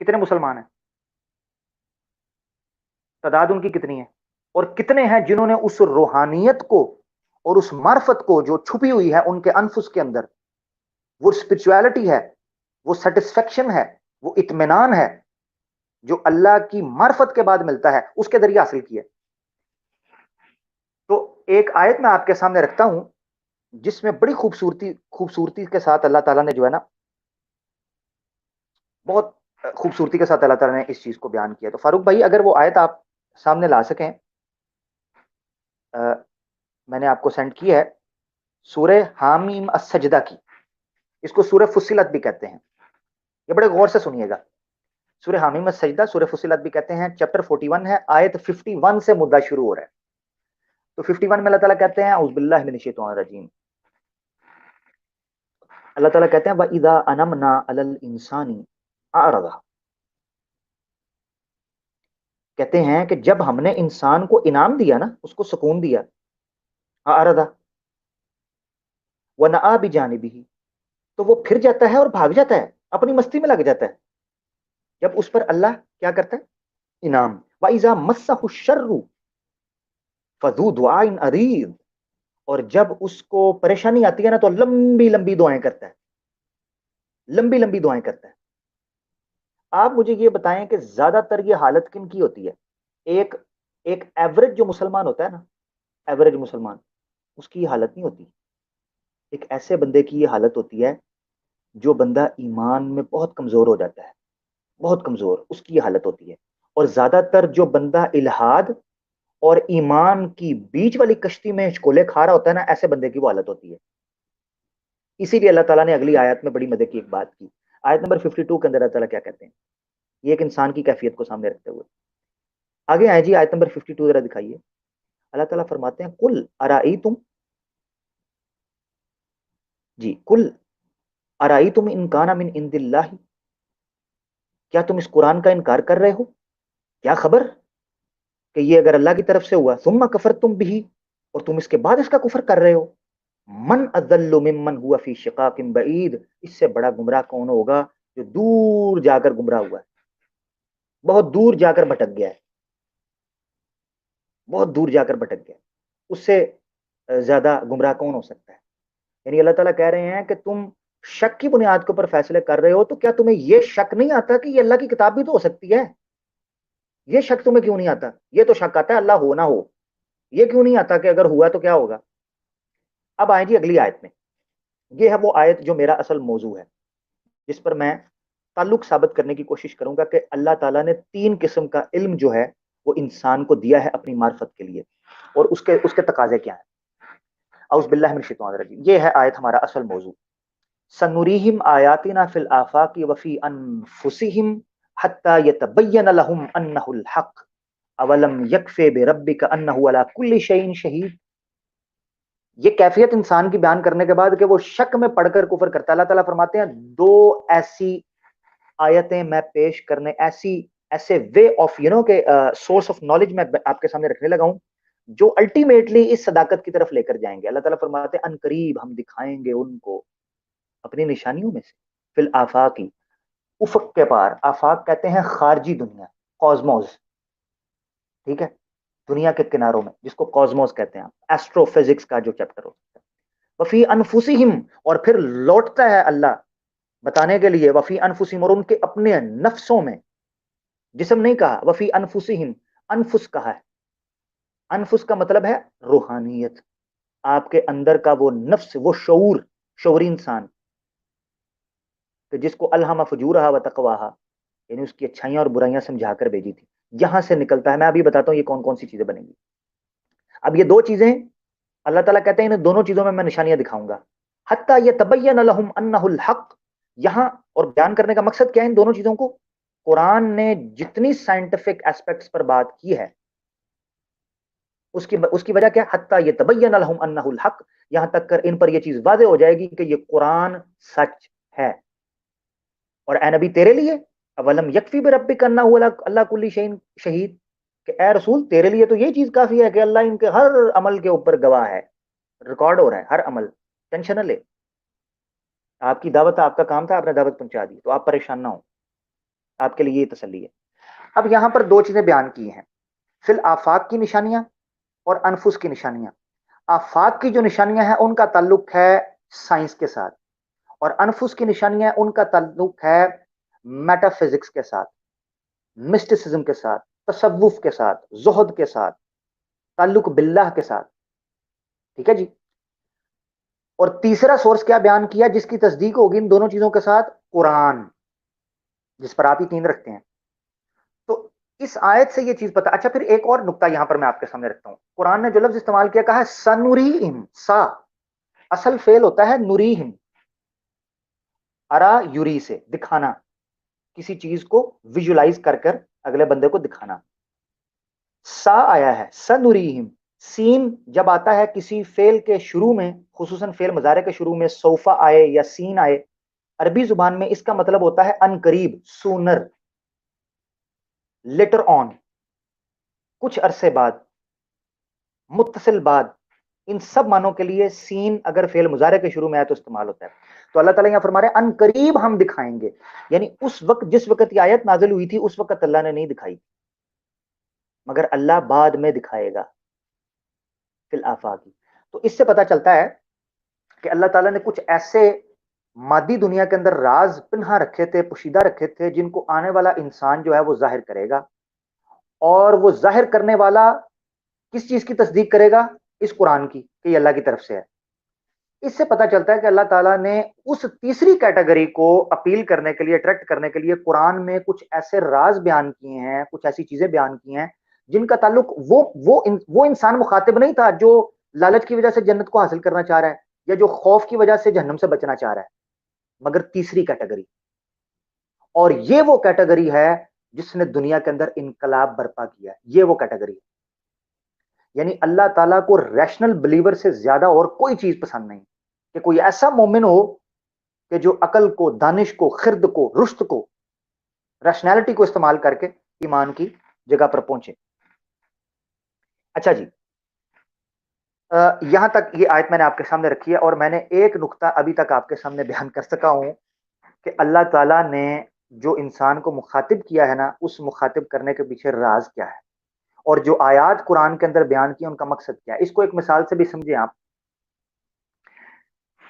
کتنے مسلمان ہیں؟ تعداد ان کی کتنی ہے؟ اور کتنے ہیں جنہوں نے اس روحانیت کو اور اس معرفت کو جو چھپی ہوئی ہے ان کے انفس کے اندر، وہ اسپرچویلٹی ہے، وہ سیٹسفیکشن ہے، وہ اطمینان ہے جو اللہ کی معرفت کے بعد ملتا ہے، اس کے ذریعے حاصل کیا۔ تو ایک آیت میں آپ کے سامنے رکھتا ہوں جس میں بڑی خوبصورتی کے ساتھ اللہ تعالیٰ نے جو ہے نا، بہت خوبصورتی کے ساتھ اللہ تعالیٰ نے اس چیز کو بیان کیا۔ تو فاروق بھائی اگر وہ آیت آپ سامنے لا سکیں، میں نے آپ کو سینڈ کی ہے، سورہ حامیم السجدہ کی، اس کو سورہ فصلت بھی کہتے ہیں، یہ بڑے غور سے سنیے گا۔ سورہ حامیم السجدہ، سورہ فصلت بھی کہتے ہیں، چیپٹر 41 ہے، آیت 51 سے مدعا شروع ہو رہا ہے۔ تو 51 میں اللہ تعالیٰ کہتے ہیں اعوذ باللہ من الشیطان الرجیم، اللہ تعالیٰ کہتے ہیں وَإِذَا أَنَمْنَا عَلَى الْإِنسَانِ أَعْرَضَ، کہتے ہیں کہ جب ہم نے انسان کو انعام دیا نا، اس کو سکون دیا، أَعْرَضَ وَنَأَى بِجَانِبِهِ، تو وہ پھر جاتا ہے اور بھاگ جاتا ہے، اپنی مستی میں لگ جاتا ہے جب اس پر اللہ کیا کرتا ہے؟ انعام۔ وَإِذَا مَسَّهُ الشَّرُّ فَذُو دُعَاءٍ عَرِيضٍ، اور جب اس کو پریشانی آتی ہے نا تو لمبی لمبی دعائیں کرتا ہے، لمبی لمبی دعائیں کرتا ہے۔ آپ مجھے یہ بتائیں کہ زیادہ تر یہ حالت کن کی ہوتی ہے؟ ایک ایک ایوریج جو مسلمان ہوتا ہے نا، ایوریج مسلمان، اس کی یہ حالت نہیں ہوتی۔ ایک ایسے بندے کی یہ حالت ہوتی ہے جو بندہ ایمان میں بہت کمزور ہو جاتا ہے، بہت کمزور، اس کی یہ حالت ہوتی ہے۔ اور زیادہ تر جو بندہ الہاد اور ایمان کی بیچ والی کشتی میں ہچکولے کھا رہا ہوتا ہے نا، ایسے بندے کی وہ حالت ہوتی ہے۔ اسی لیے اللہ تعالیٰ نے اگلی آیت میں بڑی مزے کی ایک بات کی، آیت نمبر 52 کے اندر اللہ تعالیٰ کیا کہتے ہیں، یہ ایک انسان کی کیفیت کو سامنے رکھتے ہوئے۔ آگے آئے جی، آیت نمبر 52 ذرا دکھائیے۔ اللہ تعالیٰ فرماتے ہیں قل ارائیتم، جی قل ارائیتم ان کان من عند اللہ، کیا تم اس قرآن کا انکار کر رہے ہو؟ کیا خبر کہ یہ اگر اللہ کی طرف سے ہوا، ثم کفرتم بھی، اور تم اس کے بعد اس کا کفر کر رہے ہو۔ من اضل ممن ہوا فی شقاق بعید، اس سے بڑا گمراہ کون ہوگا جو دور جا کر گمراہ ہوا ہے، بہت دور جا کر بھٹک گیا ہے، بہت دور جا کر بھٹک گیا، اس سے زیادہ گمراہ کون ہو سکتا ہے؟ یعنی اللہ تعالیٰ کہہ رہے ہیں کہ تم شک کی بنیاد کے اوپر فیصلے کر رہے ہو، تو کیا تمہیں یہ شک نہیں آتا کہ یہ اللہ کی کتاب بھی تو ہو سکتی ہے؟ یہ شک تمہیں کیوں نہیں آتا؟ یہ تو شک آتا ہے اللہ ہو نہ ہو، یہ کیوں نہیں آتا کہ اگر ہوا تو کیا ہوگا؟ اب آئیں جی اگلی آیت میں، یہ ہے وہ آیت جو میرا اصل موضوع ہے، جس پر میں تعلق ثابت کرنے کی کوشش کروں گا کہ اللہ تعالیٰ نے 3 قسم کا علم جو ہے وہ انسان کو دیا ہے اپنی معرفت کے لیے، اور اس کے تقاضے کیا ہیں۔ اعوذ باللہ من الشیطان الرجیم، یہ ہے آیت ہمارا اصل موضوع۔ سنریہم آیاتنا فی الآفاق وفی انفسہم حتی یتبین لہم انہ الحق اولم یکفی بربک انہ علی کل شیء شہید۔ یہ کیفیت انسان کی بیان کرنے کے بعد کہ وہ شک میں پڑھ کر کفر کرتا ہے، اللہ تعالیٰ فرماتے ہیں 2 ایسی آیتیں میں پیش کرنے، ایسے وے آف کہ سورس آف نالج میں آپ کے سامنے رکھنے لگا ہوں جو الٹیمیٹلی اس صداقت کی طرف لے کر جائیں گے۔ اللہ تعالیٰ فرماتے ہیں ان قریب ہم دکھائیں گے ان کو اپنی نشانیوں میں سے، فی الآفاقی، افق کے پار، آفاق کہتے ہیں خارجی دنیا، کاسموس، ٹھیک ہے، دنیا کے کناروں میں، جس کو کاسموس کہتے ہیں، ایسٹرو فزکس کا جو چیپٹر ہوتا ہے۔ وفی انفسہم، اور پھر لوٹتا ہے اللہ بتانے کے لیے، وفی انفسہم، اور ان کے اپنے نفسوں میں، جسم نہیں کہا، وفی انفسہم، انفس کہا ہے۔ انفس کا مطلب ہے روحانیت، آپ کے اندر کا وہ نفس، وہ شعور، شعوری انسان، کہ جس کو الہم فجورہا و تقواہا، یعنی اس کی اچھائیاں اور برائیاں سمجھا کر بھیجی تھی، یہاں سے نکلتا ہے۔ میں ابھی بتاتا ہوں یہ کون کون سی چیزیں بنیں گی۔ اب یہ 2 چیزیں اللہ تعالیٰ کہتے ہیں ان دونوں چیزوں میں نشانیاں دکھاؤں گا، حتی یتبین لہم انہ الحق، یہاں اور بیان کرنے کا مقصد کیا ہے ان دونوں چیزوں کو؟ قرآن نے جتنی سائنٹیفک ایسپیکٹس پر بات کی ہے اس کی وجہ کیا؟ حتی یتبین لہم انہ الحق، یہاں تک کر ان پر یہ چیز واضح ہو جائے گی کہ یہ قرآن سچ ہے۔ اور اے نبی تیرے لیے، اولم یکفی بربک انہ اللہ کل شیء شہید، کہ اے رسول تیرے لیے تو یہ چیز کافی ہے کہ اللہ ان کے ہر عمل کے اوپر گواہ ہے، ریکارڈ ہو رہا ہے ہر عمل، ٹینشن نہ لے۔ آپ کی دعوت، آپ کا کام تھا، آپ نے دعوت پہنچا دی، تو آپ پریشان نہ ہو۔ آپ کے لیے یہ تسلی ہے. اب یہاں پر دو چیزیں بیان کی ہیں، فی الآفاق کی نشانیاں اور انفس کی نشانیاں. آفاق کی جو نشانیاں ہیں ان کا تعلق ہے سائنس کے ساتھ، اور انفس کی نشانیاں ان کا تعلق ہے میٹا فزکس کے ساتھ، مسٹسزم کے ساتھ، تصوف کے ساتھ، زہد کے ساتھ، تعلق باللہ کے ساتھ. ٹھیک ہے جی. اور تیسرا سورس کیا بیان کیا جس کی تصدیق ہوگی ان دونوں چیزوں کے ساتھ؟ قرآن، جس پر آپ یقین رکھتے ہیں. تو اس آیت سے یہ چیز پتا. اچھا پھر ایک اور نقطہ یہاں پر میں آپ کے سامنے رکھتا ہوں. قرآن نے جو لفظ استعمال کیا، کہا ہے سنوریہم، سا اصل فعل ہوتا ہے نوریہم، ارا یوری سے دکھانا، کسی چیز کو ویژولائز کر کر اگلے بندے کو دکھانا. سا آیا ہے سنوریہم. سین جب آتا ہے کسی فعل کے شروع میں، خصوصاً فعل مضارع کے شروع میں سوفا آئے یا سین آئے، عربی زبان میں اس کا مطلب ہوتا ہے ان قریب، سونر، لیٹر آن، کچھ عرصے بعد، متصل بعد. ان سب معنوں کے لیے سین اگر فعل مضارع کے شروع میں آئے تو استعمال ہوتا ہے. تو اللہ تعالیٰ یہاں فرما رہے ہیں ان قریب ہم دکھائیں گے، یعنی اس وقت جس وقت یہ آیت نازل ہوئی تھی اس وقت اللہ نے نہیں دکھائی، مگر اللہ بعد میں دکھائے گا فی الآفاقی. تو اس سے پتہ چلتا ہے کہ اللہ تعالیٰ نے کچھ ایسے مادی دنیا کے اندر راز پنہا رکھے تھے، پوشیدہ رکھے تھے، جن کو آنے والا انسان جو ہے وہ ظاہر کرے گا. اور وہ ظاہر کرنے والا کس چیز کی تصدیق کرے گا؟ اس قرآن کی، کہ یہ اللہ کی طرف سے ہے. اس سے پتہ چلتا ہے کہ اللہ تعالیٰ نے اس تیسری کیٹیگری کو اپیل کرنے کے لیے، اٹریکٹ کرنے کے لیے قرآن میں کچھ ایسے راز بیان کیے ہیں، کچھ ایسی چیزیں بیان کی ہیں جن کا تعلق وہ انسان مخاطب نہیں تھا جو لالچ کی وجہ سے جنت کو حاصل کرنا چاہ رہا ہے یا جو خوف کی وجہ سے جہنم سے بچنا چاہ رہا ہے، مگر تیسری کیٹیگری. اور یہ وہ کیٹیگری ہے جس نے دنیا کے اندر انقلاب برپا کیا ہے. یہ وہ کیٹیگری ہے. یعنی اللہ تعالیٰ کو ریشنل بلیور سے زیادہ اور کوئی چیز پسند نہیں، کہ کوئی ایسا مومن ہو کہ جو عقل کو، دانش کو، خرد کو، رشد کو، ریشنالٹی کو استعمال کر کے ایمان کی جگہ پر پہنچے. اچھا جی، یہاں تک یہ آیت میں نے آپ کے سامنے رکھی ہے، اور میں نے ایک نقطہ ابھی تک آپ کے سامنے بیان کر سکا ہوں کہ اللہ تعالیٰ نے جو انسان کو مخاطب کیا ہے نا، اس مخاطب کرنے کے پیچھے راز کیا ہے، اور جو آیات قرآن کے اندر بیان کی ان کا مقصد کیا ہے. اس کو ایک مثال سے بھی سمجھیں.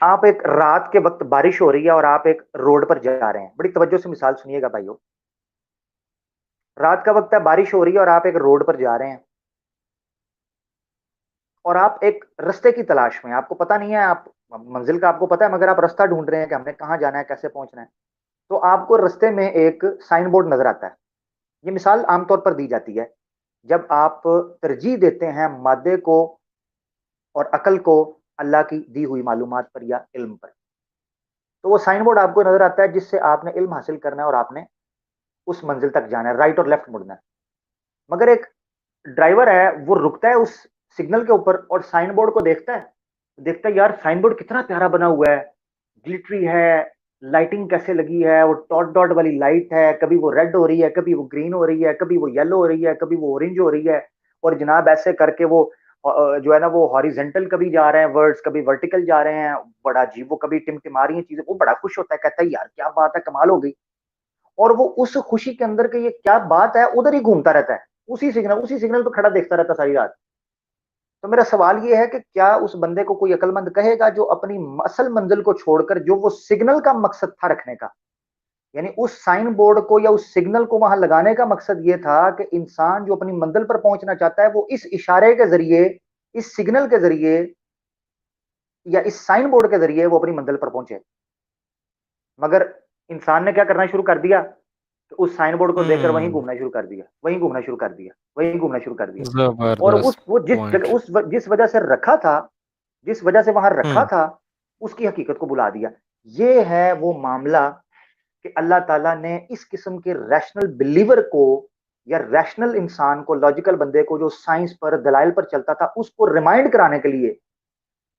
آپ ایک رات کے وقت بارش ہو رہی ہے اور آپ ایک روڈ پر جا رہے ہیں. بڑی توجہ سے مثال سنیے گا بھائیو. رات کا وقت ہے، بارش ہو رہی ہے اور آپ ایک روڈ پر جا رہے ہیں، اور آپ ایک رستے کی تلاش میں، آپ کو پتہ نہیں ہے، آپ منزل کا آپ کو پتہ ہے مگر آپ رستہ ڈھونڈ رہے ہیں کہ ہم نے کہاں جانا ہے، کیسے پہنچنا ہے. تو آپ کو رستے میں ایک سائن بورڈ نظر آتا ہے. یہ مثال عام طور پر دی جاتی ہے جب آپ ترجیح دیتے ہیں مادے کو اور عقل کو اللہ کی دی ہوئی معلومات پر یا علم پر. تو وہ سائن بورڈ آپ کو نظر آتا ہے جس سے آپ نے علم حاصل کرنا ہے اور آپ نے اس منزل تک جانا ہے، رائٹ اور لیفٹ مڑنا ہے. مگر ایک ڈرائیور ہے، وہ رکتا ہے اس سگنل کے اوپر اور سائن بورڈ کو دیکھتا ہے یار سائن بورڈ کتنا پیارا بنا ہوا ہے، گلٹری ہے، لائٹنگ کیسے لگی ہے، وہ ڈاٹ ڈاٹ والی لائٹ ہے، کبھی وہ ریڈ ہو رہی ہے، کبھی وہ گرین ہو رہی ہے، کبھی وہ یلو ہو رہی ہے، کبھی وہ اورنج ہو رہی ہے. اور جناب ایسے کر کے وہ جو ہے نا وہ ہاریزنٹل کبھی جا رہے ہیں ورڈز، کبھی ورٹیکل جا رہے ہیں، بڑا عجیب، وہ کبھی ٹمٹما رہی ہیں چیزیں. وہ بڑا خوش ہوتا ہے، کہتا ہے یار کیا بات ہے، کمال ہو گئی. اور وہ اس خوشی کے اندر کہ یہ کیا بات ہے ادھر ہی گھومتا رہتا ہے، اسی سگنل پہ کھڑا دیکھتا رہتا ساری رات. تو میرا سوال یہ ہے کہ کیا اس بندے کو کوئی عقل مند کہے گا جو اپنی اصل منزل کو چھوڑ کر، جو وہ سگنل کا مقصد تھا رکھنے کا، یعنی اس سائن بورڈ کو یا اس سگنل کو وہاں لگانے کا مقصد یہ تھا کہ انسان جو اپنی منزل پر پہنچنا چاہتا ہے وہ اس اشارے کے ذریعے، اس سگنل کے ذریعے یا اس سائن بورڈ کے ذریعے وہ اپنی منزل پر پہنچے. مگر انسان نے کیا کرنا شروع کر دیا کہ اس سائن بورڈ کو دیکھ کر وہیں گھومنا شروع کر دیا، وہیں گھومنا شروع کر دیا، وہیں گھومنا شروع کر دیا. اور زبردست وہ جس پوائنٹ. جگہ جس وجہ سے رکھا تھا، جس وجہ سے وہاں رکھا تھا، اس کی حقیقت کو بلا دیا. یہ ہے وہ معاملہ کہ اللہ تعالیٰ نے اس قسم کے ریشنل بلیور کو یا ریشنل انسان کو، لاجیکل بندے کو جو سائنس پر، دلائل پر چلتا تھا، اس کو ریمائنڈ کرانے کے لیے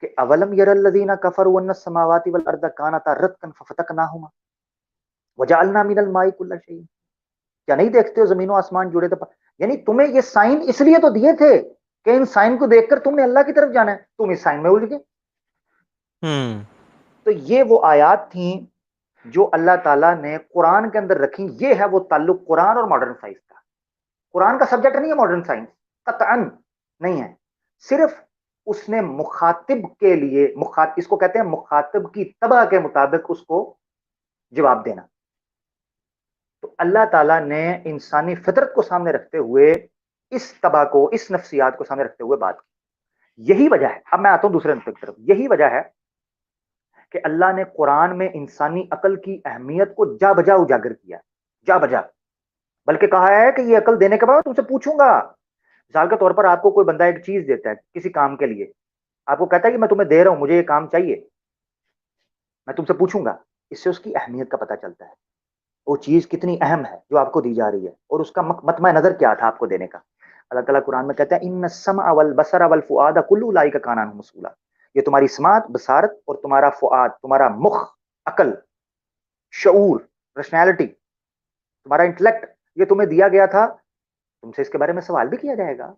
کہ اولم یر الذین کفروا ان السماوات والارض کانتا رتقا ففتقناہما وجعلنا من الماء کل شیء. کیا نہیں دیکھتے ہو زمین و آسمان جڑے تھے؟ یعنی تمہیں یہ سائن اس لیے تو دیے تھے کہ ان سائن کو دیکھ کر تم نے اللہ کی طرف جانا ہے، تم اس سائن میں الجھ گئے. تو یہ وہ آیات تھیں جو اللہ تعالیٰ نے قرآن کے اندر رکھی، یہ ہے وہ تعلق قرآن اور ماڈرن سائنس کا. قرآن کا سبجیکٹ نہیں ہے ماڈرن سائنس، قطعاً نہیں ہے. صرف اس نے مخاطب کے لیے، اس کو کہتے ہیں مخاطب کی طبع کے مطابق اس کو جواب دینا. تو اللہ تعالیٰ نے انسانی فطرت کو سامنے رکھتے ہوئے اس طبع کو، اس نفسیات کو سامنے رکھتے ہوئے بات کی. یہی وجہ ہے، اب میں آتا ہوں دوسرے نقطے کی طرف، یہی وجہ ہے کہ اللہ نے قرآن میں انسانی عقل کی اہمیت کو جا بجا اجاگر کیا، جا بجا. بلکہ کہا ہے کہ یہ عقل دینے کے بعد تم سے پوچھوں گا. مثال کے طور پر آپ کو کوئی بندہ ایک چیز دیتا ہے کسی کام کے لیے، آپ کو کہتا ہے کہ میں تمہیں دے رہا ہوں، مجھے یہ کام چاہیے، میں تم سے پوچھوں گا. اس سے اس کی اہمیت کا پتہ چلتا ہے، وہ چیز کتنی اہم ہے جو آپ کو دی جا رہی ہے، اور اس کا مطمع نظر کیا تھا آپ کو دینے کا. اللہ تعالیٰ قرآن میں کہتا ہے ان السمع والبصر والفؤاد کل اولئک کان عنہ مسئولا. یہ تمہاری سماعت، بصارت اور تمہارا فؤاد، تمہارا مخ، عقل، شعور، رشنالٹی، تمہارا انٹلیکٹ، یہ تمہیں دیا گیا تھا، تم سے اس کے بارے میں سوال بھی کیا جائے گا،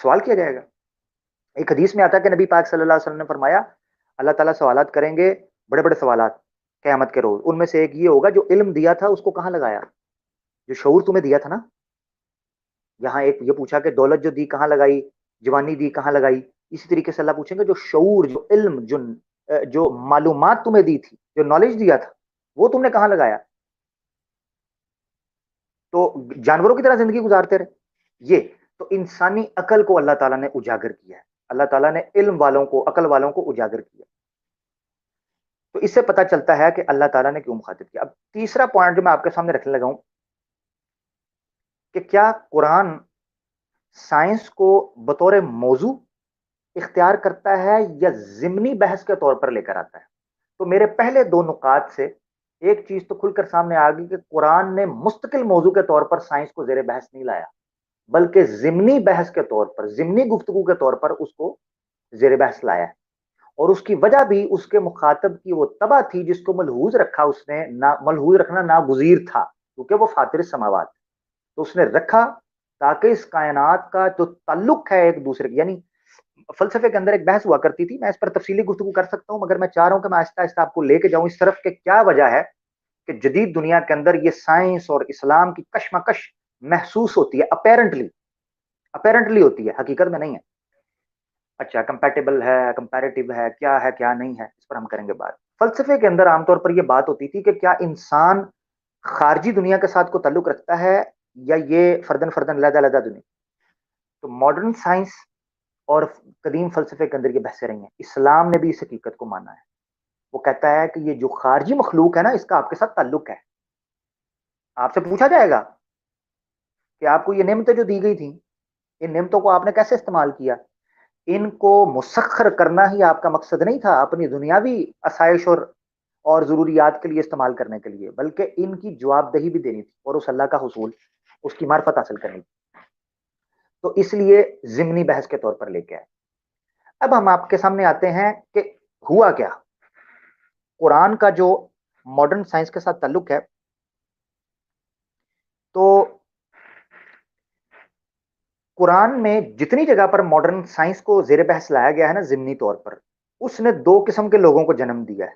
سوال کیا جائے گا. ایک حدیث میں آتا ہے کہ نبی پاک صلی اللہ علیہ وسلم نے فرمایا اللہ تعالیٰ سوالات کریں گے، بڑے بڑے سوالات قیامت کے روز. ان میں سے ایک یہ ہوگا جو علم دیا تھا اس کو کہاں لگایا، جو شعور تمہیں دیا تھا نا. یہاں ایک یہ پوچھا کہ دولت جو دی کہاں لگائی، جوانی دی کہاں لگائی. اسی طریقے سے اللہ پوچھیں گے جو شعور، جو علم، جو معلومات تمہیں دی تھی، جو نالج دیا تھا، وہ تم نے کہاں لگایا. تو جانوروں کی طرح زندگی گزارتے رہے. یہ تو انسانی عقل کو اللہ تعالیٰ نے اجاگر کیا ہے، اللہ تعالیٰ نے علم والوں کو، عقل والوں کو اجاگر کیا. تو اس سے پتہ چلتا ہے کہ اللہ تعالیٰ نے کیوں مخاطب کیا. اب تیسرا پوائنٹ جو میں آپ کے سامنے رکھنے لگا ہوں کہ کیا قرآن سائنس کو بطور موضوع اختیار کرتا ہے یا ضمنی بحث کے طور پر لے کر آتا ہے. تو میرے پہلے دو نکات سے ایک چیز تو کھل کر سامنے آ گئی کہ قرآن نے مستقل موضوع کے طور پر سائنس کو زیر بحث نہیں لایا، بلکہ ضمنی بحث کے طور پر، ضمنی گفتگو کے طور پر اس کو زیر بحث لایا ہے. اور اس کی وجہ بھی اس کے مخاطب کی وہ طبع تھی جس کو ملحوظ رکھا اس نے، ملحوظ رکھنا ناگزیر تھا کیونکہ وہ فاطر السماوات. تو اس نے رکھا تاکہ اس کائنات کا جو تعلق ہے ایک دوسرے کی، یعنی فلسفے کے اندر ایک بحث ہوا کرتی تھی، میں اس پر تفصیلی گفتگو کر سکتا ہوں، مگر میں چاہ رہا ہوں کہ میں آہستہ آہستہ آپ کو لے کے جاؤں اس طرف کہ کیا وجہ ہے کہ جدید دنیا کے اندر یہ سائنس اور اسلام کی کشمکش محسوس ہوتی ہے. اپیرنٹلی ہوتی ہے، حقیقت میں نہیں ہے. اچھا کمپیٹیبل ہے، کمپیریٹیو ہے، کیا نہیں ہے، اس پر ہم کریں گے بات. فلسفے کے اندر عام طور پر یہ بات ہوتی تھی کہ کیا انسان خارجی دنیا کے ساتھ کو تعلق رکھتا ہے یا یہ فردن فردن علیحدہ علیحدہ دنیا. تو ماڈرن سائنس اور قدیم فلسفے کے اندر یہ بحثیں رہی ہیں. اسلام نے بھی اس حقیقت کو مانا ہے. وہ کہتا ہے کہ یہ جو خارجی مخلوق ہے نا، اس کا آپ کے ساتھ تعلق ہے. آپ سے پوچھا جائے گا کہ آپ کو یہ نعمتیں جو دی گئی تھیں، ان نعمتوں کو آپ نے کیسے استعمال کیا. ان کو مسخر کرنا ہی آپ کا مقصد نہیں تھا اپنی دنیاوی آسائش اور ضروریات کے لیے استعمال کرنے کے لیے، بلکہ ان کی جواب دہی بھی دینی تھی اور اس اللہ کا حصول، اس کی معرفت حاصل کرنی تھی. تو اس لیے ضمنی بحث کے طور پر لے کے آئے. اب ہم آپ کے سامنے آتے ہیں کہ ہوا کیا. قرآن کا جو ماڈرن سائنس کے ساتھ تعلق ہے، تو قرآن میں جتنی جگہ پر ماڈرن سائنس کو زیر بحث لایا گیا ہے نا ضمنی طور پر، اس نے دو قسم کے لوگوں کو جنم دیا ہے.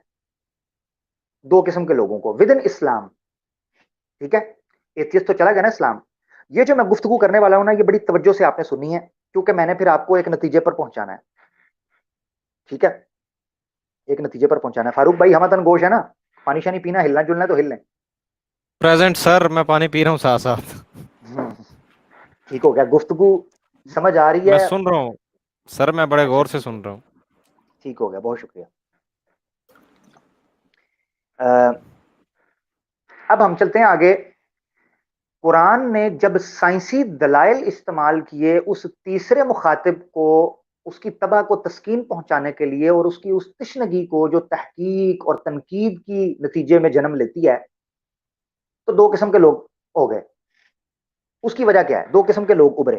دو قسم کے لوگوں کو ود ان اسلام. ٹھیک ہے، ایتھیسٹ تو چلا گیا نا اسلام. یہ جو میں گفتگو کرنے والا ہوں نا، یہ بڑی توجہ سے آپ نے سنی ہے کیونکہ میں نے پھر آپ کو ایک نتیجے پر پہنچانا ہے. ٹھیک ہے، ایک نتیجے پر پہنچانا ہے. فاروق بھائی ہمہ گوش ہے نا، پانی شانی پینا، ہلنا جلنا تو ہل لیں. پریزنٹ سر، میں پانی پی رہا ہوں ساتھ ساتھ. ٹھیک ہو گیا، گفتگو سمجھ آ رہی میں ہے؟ سن رہا ہوں سر، میں بڑے اچھا غور سے ٹھیک ہو سن گیا، رہا ہوں. ٹھیک ہو گیا، بہت شکریہ. اب ہم چلتے ہیں آگے. قرآن نے جب سائنسی دلائل استعمال کیے اس تیسرے مخاطب کو، اس کی طبع کو تسکین پہنچانے کے لیے، اور اس کی اس تشنگی کو جو تحقیق اور تنقید کی نتیجے میں جنم لیتی ہے، تو دو قسم کے لوگ ہو گئے. اس کی وجہ کیا ہے؟ دو قسم کے لوگ ابھرے.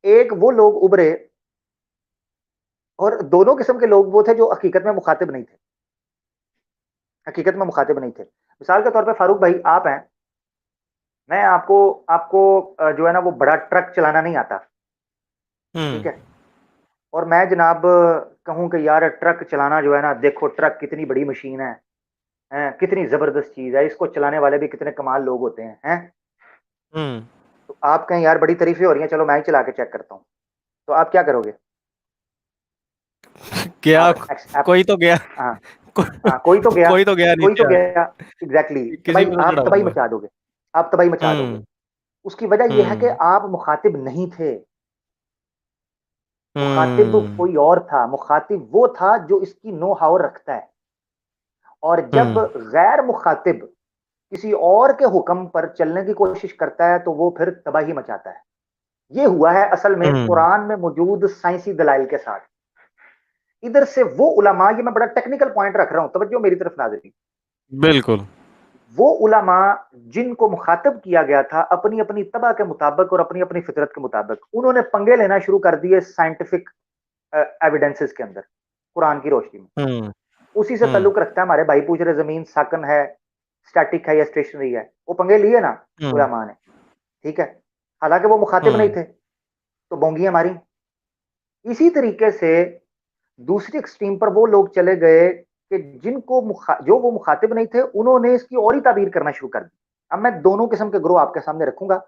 ایک وہ لوگ ابھرے، اور دونوں قسم کے لوگ وہ تھے جو حقیقت میں مخاطب نہیں تھے. حقیقت میں مخاطب نہیں تھے. مثال کے طور پہ فاروق بھائی آپ ہیں، میں آپ کو جو ہے نا وہ بڑا ٹرک چلانا نہیں آتا. ٹھیک ہے، اور میں جناب کہوں کہ یار ٹرک چلانا جو ہے نا، دیکھو ٹرک کتنی بڑی مشین ہے، کتنی زبردست چیز ہے، اس کو چلانے والے بھی کتنے کمال لوگ ہوتے ہیں. ہوں. تو آپ کہیں یار بڑی تعریفیں ہو رہی ہیں، چلو میں ہی چلا کے چیک کرتا ہوں، تو آپ کیا کرو گے؟ کیا؟ آپ کوئی تو گیا. ہاں کوئی تو گیا، کوئی تو گیا کوئی تو نیچے. گیا، ایگزیکٹلی کسی تباہی، پہ تو آپ چڑھا تباہی ہوا ہے. مچا دو گے، آپ تباہی مچا دو گے. ہوں. اس کی وجہ یہ ہے کہ ہوں. آپ مخاطب نہیں تھے، مخاطب ہوں. کوئی اور تھا، مخاطب وہ تھا جو اس کی نو ہاؤ رکھتا ہے. اور جب ہوں. غیر مخاطب کسی اور کے حکم پر چلنے کی کوشش کرتا ہے تو وہ پھر تباہی مچاتا ہے. یہ ہوا ہے اصل میں ہوں. قرآن میں موجود سائنسی دلائل کے ساتھ. ادھر سے وہ علماء، یہ میں بڑا ٹیکنیکل پوائنٹ رکھ رہا ہوں، توجہ میری طرف ناظرین، بالکل. وہ علماء جن کو مخاطب کیا گیا تھا اپنی اپنی طبع کے مطابق اور اپنی اپنی فطرت کے مطابق، انہوں نے پنگے لینا شروع کر دیے سائنٹیفک ایویڈنسز کے اندر قرآن کی روشنی میں. ہوں. اسی سے ہوں. تعلق رکھتا ہے، ہمارے بھائی پوچھ رہے زمین ساکن ہے، سٹیٹک ہے یا اسٹیشنری ہے، وہ پنگے لیے نا ہوں. علماء نے، ٹھیک ہے، حالانکہ وہ مخاطب ہوں. نہیں تھے تو بونگیاں ماری. اسی طریقے سے دوسری ایکسٹریم پر وہ لوگ چلے گئے کہ جن کو جو وہ مخاطب نہیں تھے، انہوں نے اس کی اور ہی تعبیر کرنا شروع کر دی. اب میں دونوں قسم کے گروہ آپ کے سامنے رکھوں گا،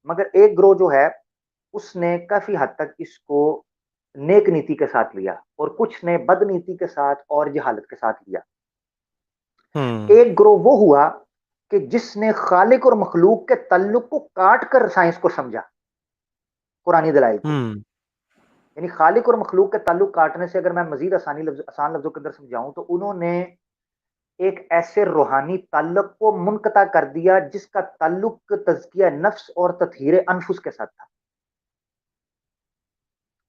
مگر ایک گروہ جو ہے اس نے کافی حد تک اس کو نیک نیتی کے ساتھ لیا، اور کچھ نے بد نیتی کے ساتھ اور جہالت کے ساتھ لیا. ہوں. ایک گروہ وہ ہوا کہ جس نے خالق اور مخلوق کے تعلق کو کاٹ کر سائنس کو سمجھا، قرآنی دلائل کو. ہوں. یعنی خالق اور مخلوق کے تعلق کاٹنے سے اگر میں مزید آسان لفظوں کے اندر سمجھاؤں تو انہوں نے ایک ایسے روحانی تعلق کو منقطع کر دیا جس کا تعلق تزکیہ نفس اور تطہیر انفس کے ساتھ تھا.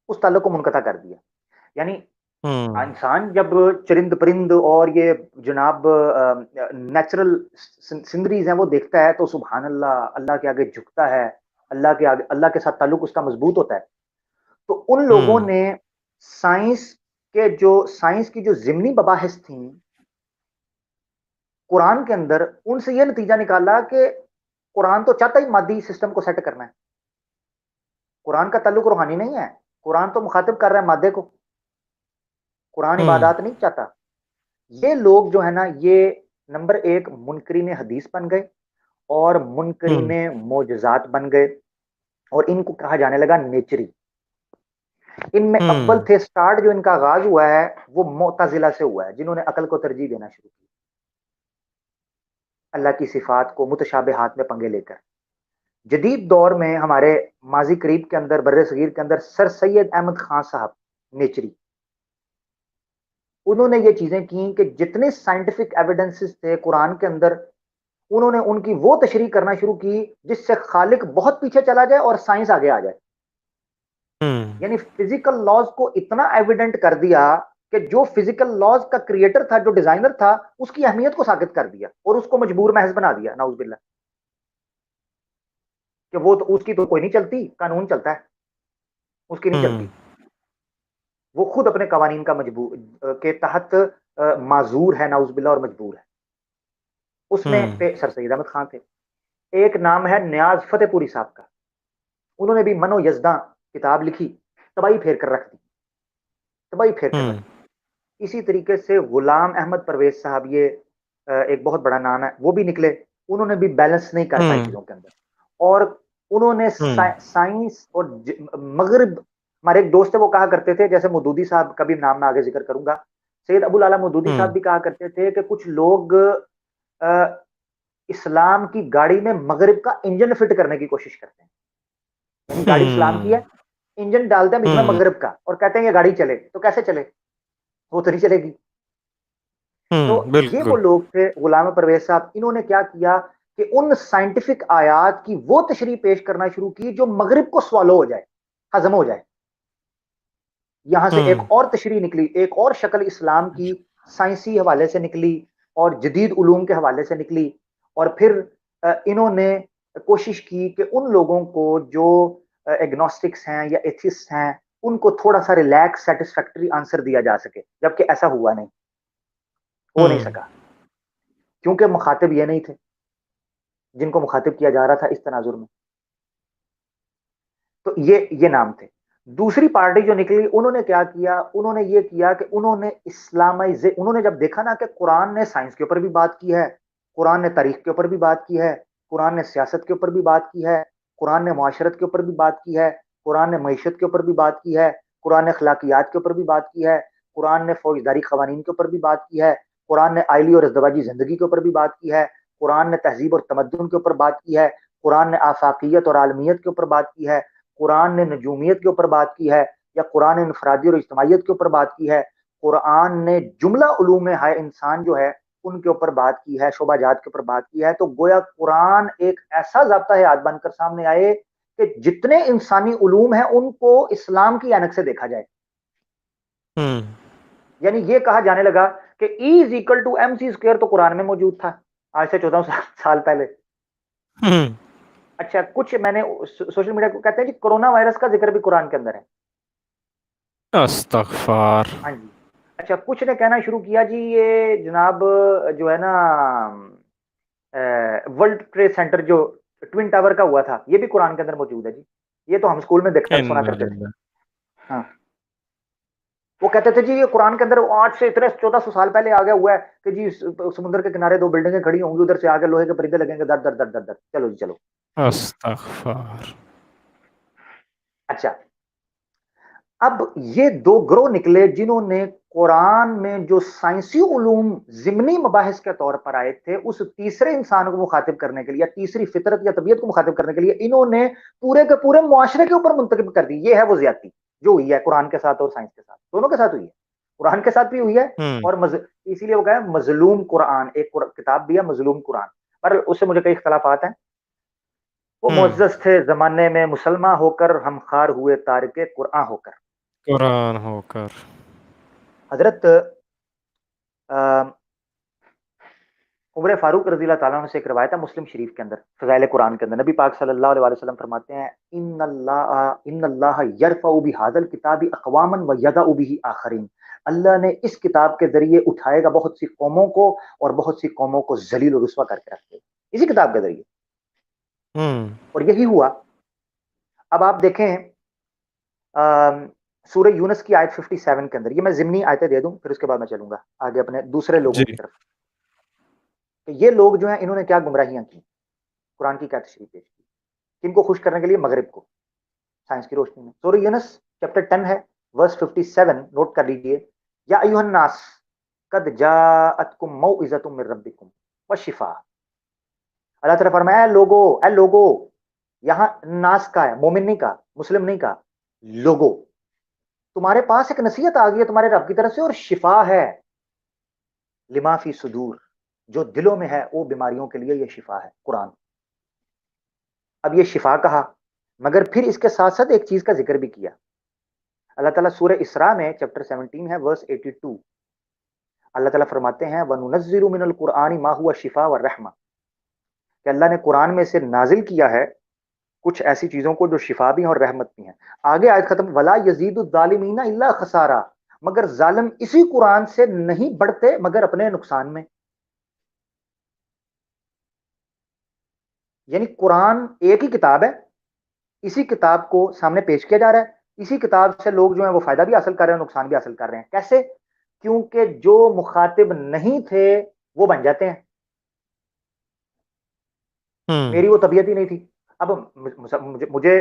اس تعلق کو منقطع کر دیا. یعنی ہوں. انسان جب چرند پرند اور یہ جناب نیچرل سینریز ہیں وہ دیکھتا ہے تو سبحان اللہ، اللہ کے آگے جھکتا ہے، اللہ کے آگے، اللہ کے ساتھ تعلق اس کا مضبوط ہوتا ہے. تو ان لوگوں ہوں. نے سائنس سائنس کی جو ضمنی مباحث تھیں قرآن کے اندر، ان سے یہ نتیجہ نکالا کہ قرآن تو چاہتا ہی مادی سسٹم کو سیٹ کرنا ہے، قرآن کا تعلق روحانی نہیں ہے، قرآن تو مخاطب کر رہا ہے مادے کو، قرآن ہوں. عبادات نہیں چاہتا. یہ لوگ جو ہے نا، یہ نمبر ایک منکرین حدیث بن گئے اور منکرین ہوں. معجزات بن گئے، اور ان کو کہا جانے لگا نیچری. ان میں اول ہوں. تھے، سٹارٹ جو ان کا آغاز ہوا ہے وہ معتزلہ سے ہوا ہے، جنہوں نے عقل کو ترجیح دینا شروع کی، اللہ کی صفات کو متشابہات میں پنگے لے کر. جدید دور میں ہمارے ماضی قریب کے اندر، بر صغیر کے اندر، سر سید احمد خان صاحب نیچری، انہوں نے یہ چیزیں کی کہ جتنے سائنٹیفک ایویڈنسز تھے قرآن کے اندر، انہوں نے ان کی وہ تشریح کرنا شروع کی جس سے خالق بہت پیچھے چلا جائے اور سائنس آگے آ جائے. ہوں. یعنی فزیکل لاز کو اتنا ایویڈنٹ کر دیا کہ جو فزیکل لاز کا کریٹر تھا، جو ڈیزائنر تھا، اس کی اہمیت کو ثابت کر دیا اور اس کو مجبور محض بنا دیا، نعوذ باللہ، کہ وہ تو اس کی تو کوئی نہیں چلتی، قانون چلتا ہے، اس کی نہیں ہوں. چلتی، وہ خود اپنے قوانین کا مجبور کے تحت معذور ہے، نعوذ باللہ، اور مجبور ہے. اس میں ہوں. سر سید احمد خان تھے. ایک نام ہے نیاز فتح پوری صاحب کا، انہوں نے بھی منو یزداں کتاب لکھی، تباہی پھیر کر رکھ دی، تباہی پھیر کر ہوں. رکھ دی. اسی طریقے سے غلام احمد پرویز صاحب، یہ ایک بہت بڑا نام ہے، وہ بھی نکلے، انہوں نے بھی بیلنس نہیں کر پائے ہوں. چیزوں کے اندر. اور انہوں نے ہوں. سائنس اور مغرب، ہمارے ایک دوست وہ کہا کرتے تھے، جیسے مودودی صاحب کا بھی نام میں آگے ذکر کروں گا، سید ابو الاعلی مودودی ہوں. صاحب بھی کہا کرتے تھے کہ کچھ لوگ اسلام کی گاڑی میں مغرب کا انجن فٹ کرنے کی کوشش کرتے ہیں. یعنی گاڑی اسلام کی ہے، ہوں. انجن ڈالتے ہیں اس میں ہوں. مغرب کا، اور کہتے ہیں یہ گاڑی چلے، تو کیسے چلے؟ وہ تو نہیں چلے گی. تو ہوں. یہ وہ بالکل. لوگ تھے غلام پرویز صاحب، انہوں نے کیا کیا کہ ان سائنٹیفک آیات کی وہ تشریح پیش کرنا شروع کی جو مغرب کو سوالو ہو جائے، ہضم ہو جائے. یہاں سے ایک ہوں. اور تشریح نکلی، ایک اور شکل اسلام کی سائنسی حوالے سے نکلی اور جدید علوم کے حوالے سے نکلی. اور پھر انہوں نے کوشش کی کہ ان لوگوں کو جو ایگنوسٹکس ہیں یا ایتھسٹ ہیں، ان کو تھوڑا سا ریلیکس سیٹسفیکٹری آنسر دیا جا سکے، جبکہ ایسا ہوا نہیں، ہو نہیں ہوں. سکا، کیونکہ مخاطب یہ نہیں تھے جن کو مخاطب کیا جا رہا تھا اس تناظر میں. تو یہ نام تھے. دوسری پارٹی جو نکلی انہوں نے کیا کیا، انہوں نے یہ کیا کہ انہوں نے انہوں نے جب دیکھا نا کہ قرآن نے سائنس کے اوپر بھی بات کی ہے، قرآن نے تاریخ کے اوپر بھی بات کی ہے، قرآن نے سیاست کے اوپر بھی بات کی ہے، قرآن نے معاشرت کے اوپر بھی بات کی ہے، قرآن نے معیشت کے اوپر بھی بات کی ہے، قرآن نے اخلاقیات کے اوپر بھی بات کی ہے، قرآن نے فوجداری قوانین کے اوپر بھی بات کی ہے، قرآن نے آئلی اور ازدواجی زندگی کے اوپر بھی بات کی ہے، قرآن نے تہذیب اور تمدن کے اوپر بات کی ہے، قرآن نے آفاقیت اور عالمیت کے اوپر بات کی ہے، قرآن نے نجومیت کے اوپر بات کی ہے، یا قرآن نے انفرادی اور اجتماعیت کے اوپر بات کی ہے، قرآن نے جملہ علوم ہائے انسان جو ہے ان کے اوپر بات کی ہے، شعبہ جات کے اوپر بات کی ہے. تو گویا قرآن ایک ایسا ضابطہ ہے آج بن کر سامنے آئے کہ جتنے انسانی علوم ہیں ان کو اسلام کی اینک سے دیکھا جائے. یعنی یہ کہا جانے لگا کہ E is equal to MC square تو قرآن میں موجود تھا آج سے 14 سال پہلے. اچھا کچھ میں نے سوشل میڈیا کو کہتے ہیں جی کرونا وائرس کا ذکر بھی قرآن کے اندر ہے. استغفار. ہاں جی. اچھا کچھ نے کہنا شروع کیا جی یہ جناب جو ہے نا ورلڈ ٹریڈ سینٹر جو ٹوین ٹاور کا ہوا تھا یہ بھی قرآن کے اندر موجود ہے جی. یہ تو ہم اسکول میں دیکھتے سنا کرتے تھے. ہاں وہ کہتے تھے جی یہ قرآن کے اندر آج سے اتنے 1400 سال پہلے آ گیا ہوا ہے کہ جی سمندر کے کنارے 2 بلڈنگیں کھڑی ہوں گی، ادھر سے آگے لوہے کے پردے لگیں گے در در در در در. چلو جی چلو. استغفار. اچھا اب یہ 2 گروہ نکلے جنہوں نے قرآن میں جو سائنسی علوم ضمنی مباحث کے طور پر آئے تھے اس تیسرے انسان کو مخاطب کرنے کے لیے، تیسری فطرت یا طبیعت کو مخاطب کرنے کے لیے انہوں نے پورے کے پورے معاشرے کے اوپر منتخب کر دی. یہ ہے وہ زیادتی جو ہوئی ہے قرآن کے ساتھ اور سائنس کے ساتھ، دونوں کے ساتھ ہوئی ہے. قرآن کے ساتھ بھی ہوئی ہے اور اسی لیے وہ کہا ہے مظلوم قرآن. ایک کتاب بھی ہے مظلوم قرآن، پر اس سے مجھے کئی اختلافات ہیں. وہ معزز تھے زمانے میں مسلمان ہو کر، ہم خار ہوئے تارک قرآن ہو کر. قرآن ہو کر. حضرت عمر فاروق رضی اللہ تعالیٰ عنہ سے ایک روایت ہے مسلم شریف کے اندر فضائل قرآن کے اندر. نبی پاک صلی اللہ علیہ وسلم فرماتے ہیں ان اللہ یرفع بہذا الکتاب اقواما ویضع بہ آخرین. اللہ نے اس کتاب کے ذریعے اٹھائے گا بہت سی قوموں کو اور بہت سی قوموں کو ذلیل و رسوا کر کے رکھے گا اسی کتاب کے ذریعے. اور یہی ہوا. اب آپ دیکھیں سورہ یونس کی آیت 57 کے اندر، یہ میں ضمنی آیتیں دے دوں پھر اس کے بعد میں چلوں گا آگے اپنے دوسرے لوگوں کی طرف. کہ یہ لوگ جو ہیں انہوں نے کیا گمراہیاں کی، قرآن کی کیا تشریح پیش کی، کن کو خوش کرنے کے لیے؟ مغرب کو سائنس کی روشنی میں. سورہ یونس چیپٹر 10 ہے ورس 57 نوٹ کر لیجئے. یا ایھا الناس قد جاءتکم موعظۃ من ربکم وشفاء. اللہ تعالیٰ فرمایا اے لوگو، یہاں ناس کا ہے، مومن نہیں کا، مسلم نہیں کا، لوگو تمہارے پاس ایک نصیحت آ گئی ہے تمہارے رب کی طرف سے اور شفا ہے. لما فی صدور، جو دلوں میں ہے وہ بیماریوں کے لیے یہ شفا ہے قرآن. اب یہ شفا کہا مگر پھر اس کے ساتھ ساتھ ایک چیز کا ذکر بھی کیا. اللہ تعالیٰ سورہ اسراء میں چیپٹر 17 ہے ورس 82 اللہ تعالیٰ فرماتے ہیں وَنُنَزِّلُ مِنَ الْقُرْآنِ مَا هُوَ شِفَاءٌ وَرَحْمَةٌ، کہ اللہ نے قرآن میں سے نازل کیا ہے کچھ ایسی چیزوں کو جو شفا بھی ہیں اور رحمت بھی ہیں. آگے آیت ختم وَلَا يَزِيدُ الظَّالِمِينَ إِلَّا خَسَارًا، مگر ظالم اسی قرآن سے نہیں بڑھتے مگر اپنے نقصان میں. یعنی قرآن ایک ہی کتاب ہے، اسی کتاب کو سامنے پیش کیا جا رہا ہے، اسی کتاب سے لوگ جو ہیں وہ فائدہ بھی حاصل کر رہے ہیں، نقصان بھی حاصل کر رہے ہیں. کیسے؟ کیونکہ جو مخاطب نہیں تھے وہ بن جاتے ہیں. میری وہ طبیعت ہی نہیں تھی. اب مجھے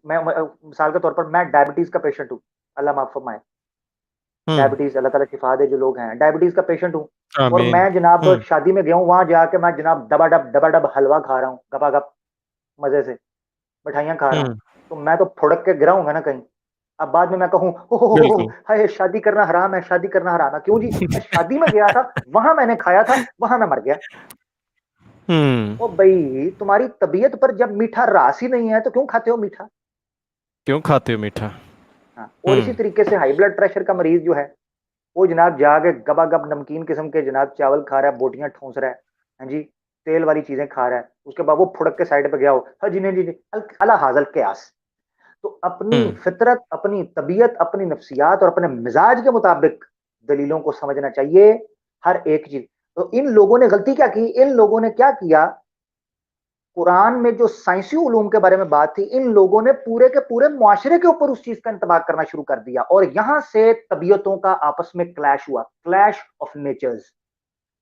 میں مثال کے طور پر میں ڈائبٹیز کا پیشنٹ ہوں، اللہ معاف فرمائے. ڈائبٹیز اللہ تعالیٰ شفا دے جو لوگ ہیں، ڈائبٹیز کا پیشنٹ ہوں اور میں جناب شادی میں گیا ہوں، وہاں جا کے میں جناب ڈبا ڈب حلوہ کھا رہا ہوں گپا گپ مزے سے، مٹھائیاں کھا رہا ہوں، تو میں تو پھڑک کے گرا ہوں گا نا کہیں. اب بعد میں کہوں ہائے شادی کرنا حرام ہے، شادی کرنا حرام ہے. کیوں جی؟ میں شادی میں گیا تھا، وہاں میں نے کھایا تھا، وہاں میں مر گیا. او بھائی تمہاری طبیعت پر جب میٹھا راس ہی نہیں ہے تو کیوں کھاتے ہو میٹھا؟ کیوں کھاتے ہو میٹھا؟ اور اسی طریقے سے ہائی بلڈ پریشر کا مریض جو ہے وہ جناب جا کے گبا گب نمکین قسم کے جناب چاول کھا رہا ہے، بوٹیاں ٹھونس رہا ہے، ہاں جی تیل والی چیزیں کھا رہا ہے، اس کے بعد وہ پھڑک کے سائڈ پہ گیا ہو ہاں جی نہیں جی اللہ حاضل قیاس. تو اپنی فطرت، اپنی طبیعت، اپنی نفسیات اور اپنے مزاج کے مطابق دلیلوں کو سمجھنا چاہیے ہر ایک چیز. تو ان لوگوں نے غلطی کیا کی؟ ان لوگوں نے کیا کیا قرآن میں جو سائنسی علوم کے بارے میں بات تھی، ان لوگوں نے پورے کے پورے معاشرے کے اوپر اس چیز کا انطباق کرنا شروع کر دیا، اور یہاں سے طبیعتوں کا آپس میں کلیش ہوا، clash of natures,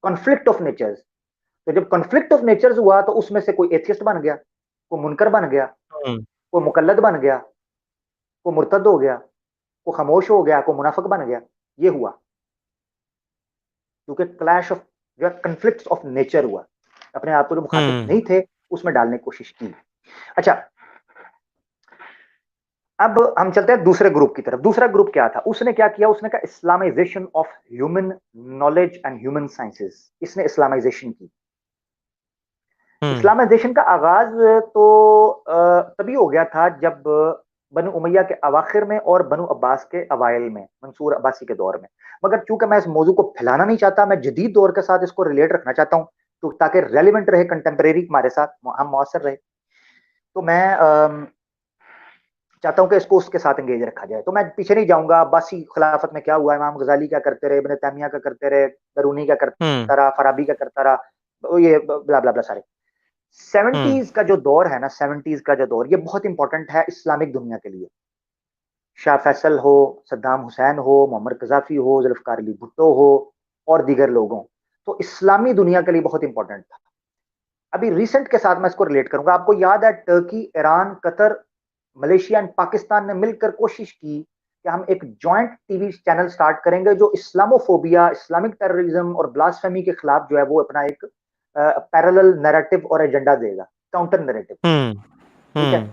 conflict of natures. تو جب کنفلکٹ آف نیچرز ہوا تو اس میں سے کوئی ایتھیسٹ بن گیا، کوئی منکر بن گیا، ہوں کوئی مقلد بن گیا، کوئی مرتد ہو گیا، کوئی خاموش ہو گیا، کوئی منافق بن گیا. یہ ہوا کیونکہ کلیش آف جو ہے کنفلکٹ آف نیچر ہوا، اپنے آپ کو جو مخاطب ہوں نہیں تھے اس میں ڈالنے کی کوشش کی. اچھا، اب ہم چلتے ہیں دوسرے گروپ کی طرف. دوسرا گروپ کیا تھا؟ اس نے کیا کیا؟ اس نے کہا Islamization of human knowledge and human sciences. اس نے اسلامائزیشن کی. ہوں اسلامائزیشن کا آغاز تو تبھی ہو گیا تھا جب بنو امیہ کے اواخر میں اور بنو عباس کے اوائل میں، منصور عباسی کے دور میں. مگر چونکہ میں اس موضوع کو پھیلانا نہیں چاہتا، میں جدید دور کے ساتھ اس کو ریلیٹ رکھنا چاہتا ہوں تو تاکہ ریلیونٹ رہے، کنٹمپریری ہمارے ساتھ ہم مؤثر رہے، تو میں چاہتا ہوں کہ اس کو اس کے ساتھ انگیج رکھا جائے. تو میں پیچھے نہیں جاؤں گا. عباسی خلافت میں کیا ہوا، امام غزالی کیا کرتے رہے، ابن تیمیہ کیا کرتے رہے، بیرونی کیا ہوں کرتا رہا، فارابی کیا کرتا رہا، یہ بلا بلا بلا سارے. ہوں سیونٹیز کا جو دور ہے نا، سیونٹیز کا جو دور، یہ بہت امپورٹنٹ ہے اسلامک دنیا کے لیے. شاہ فیصل ہو، صدام حسین ہو، معمر قذافی ہو، ذوالفقار علی بھٹو ہو اور دیگر لوگوں، تو اسلامی دنیا کے لیے بہت امپورٹنٹ تھا. ابھی ریسنٹ کے ساتھ میں اس کو ریلیٹ کروں گا. آپ کو یاد ہے Turkey, Iran, Qatar, Malaysia and Pakistan نے مل کر کوشش کی کہ ہم ایک joint T V channel start کریں گے جو اسلاموفوبیا، اسلامک ٹیررزم اور بلاسفیمی کے خلاف جو ہے وہ اپنا ایک پیرالل نیریٹو اور ایجنڈا دے گا، کاؤنٹر نیریٹو. ہوں ٹھیک ہے. ہوں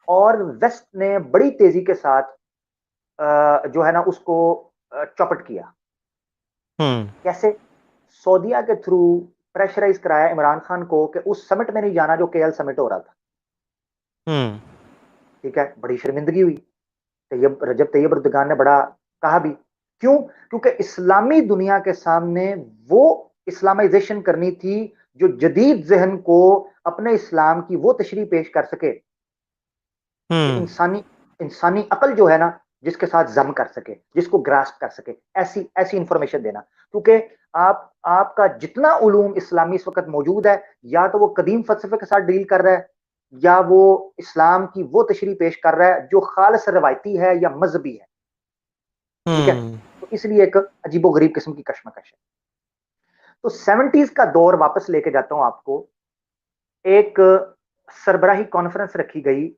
اور ویسٹ نے بڑی تیزی کے ساتھ جو ہے نا اس کو چوپٹ کیا. ہوں کیسے؟ سعودیہ کے تھرو پریشرائز کرایا عمران خان کو کہ اس سمٹ میں نہیں جانا جو کے ایل سمٹ ہو رہا تھا. ہوں ٹھیک ہے. بڑی شرمندگی ہوئی. رجب طیب اردگان نے بڑا کہا بھی. کیوں؟ کیونکہ اسلامی دنیا کے سامنے وہ اسلامائزیشن کرنی تھی جو جدید ذہن کو اپنے اسلام کی وہ تشریح پیش کر سکے کہ ہوں انسانی عقل جو ہے نا جس کے ساتھ ضم کر سکے، جس کو گراسپ کر سکے، ایسی انفارمیشن دینا. کیونکہ آپ کا جتنا علوم اسلامی اس وقت موجود ہے، یا تو وہ قدیم فلسفے کے ساتھ ڈیل کر رہا ہے، یا وہ اسلام کی وہ تشریح پیش کر رہا ہے جو خالص روایتی ہے یا مذہبی ہے. ٹھیک ہے. ہوں تو اس لیے ایک عجیب و غریب قسم کی کشمکش ہے. تو سیونٹیز کا دور واپس لے کے جاتا ہوں آپ کو. ایک سربراہی کانفرنس رکھی گئی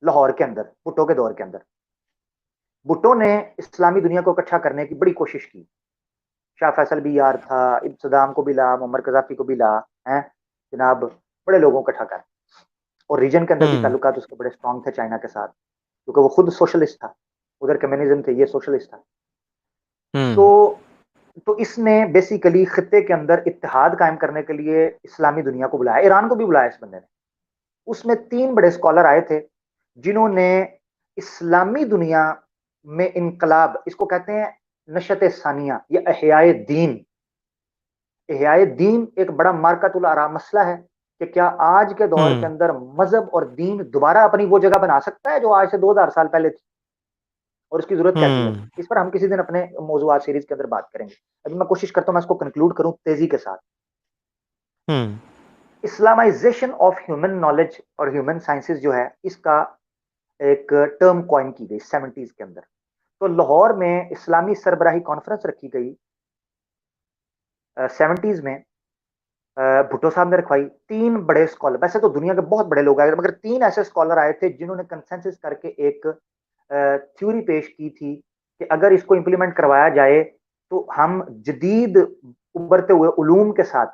لاہور کے اندر، بھٹو کے دور کے اندر. بھٹو نے اسلامی دنیا کو اکٹھا کرنے کی بڑی کوشش کی. شاہ فیصل بھی یار تھا، صدام کو بھی لا، معمر قذافی کو بھی لا، جناب بڑے لوگوں کو اکٹھا کر. اور ریجن کے اندر بھی ہوں تعلقات اس کے بڑے اسٹرانگ تھے چائنا کے ساتھ، کیونکہ وہ خود سوشلسٹ تھا. ادھر کمیونزم تھے، یہ سوشلسٹ تھا. ہوں تو اس نے بیسیکلی خطے کے اندر اتحاد قائم کرنے کے لیے اسلامی دنیا کو بلایا. ایران کو بھی بلایا اس بندے نے. اس میں 3 بڑے اسکالر آئے تھے جنہوں نے اسلامی دنیا میں انقلاب، اس کو کہتے ہیں نشت ثانیہ یا احیاء دین. احیاء دین ایک بڑا مارکۃ الآراء مسئلہ ہے کہ کیا آج کے دور ہوں کے اندر مذہب اور دین دوبارہ اپنی وہ جگہ بنا سکتا ہے جو آج سے 2000 سال پہلے تھی، اور اس کی ضرورت کیسی ہے. ہوں اس پر ہم کسی دن اپنے موضوعات سیریز کے اندر بات کریں گے. ابھی میں کوشش کرتا ہوں میں اس کو کنکلوڈ کروں تیزی کے ساتھ. ہوں اسلامائزیشن آف ہیومن نالج اور ہیومن سائنسز جو ہے، اس کا ایک ٹرم کوائن کی گئی سیونٹیز کے اندر. تو لاہور میں اسلامی سربراہی کانفرنس رکھی گئی سیونٹیز میں. بھٹو صاحب نے رکھوائی. 3 بڑے اسکالر، ویسے تو دنیا کے بہت بڑے لوگ آئے مگر 3 ایسے اسکالر آئے تھے جنہوں نے کنسنسس کر کے ایک تھیوری پیش کی تھی کہ اگر اس کو امپلیمنٹ کروایا جائے تو ہم جدید ابھرتے ہوئے علوم کے ساتھ،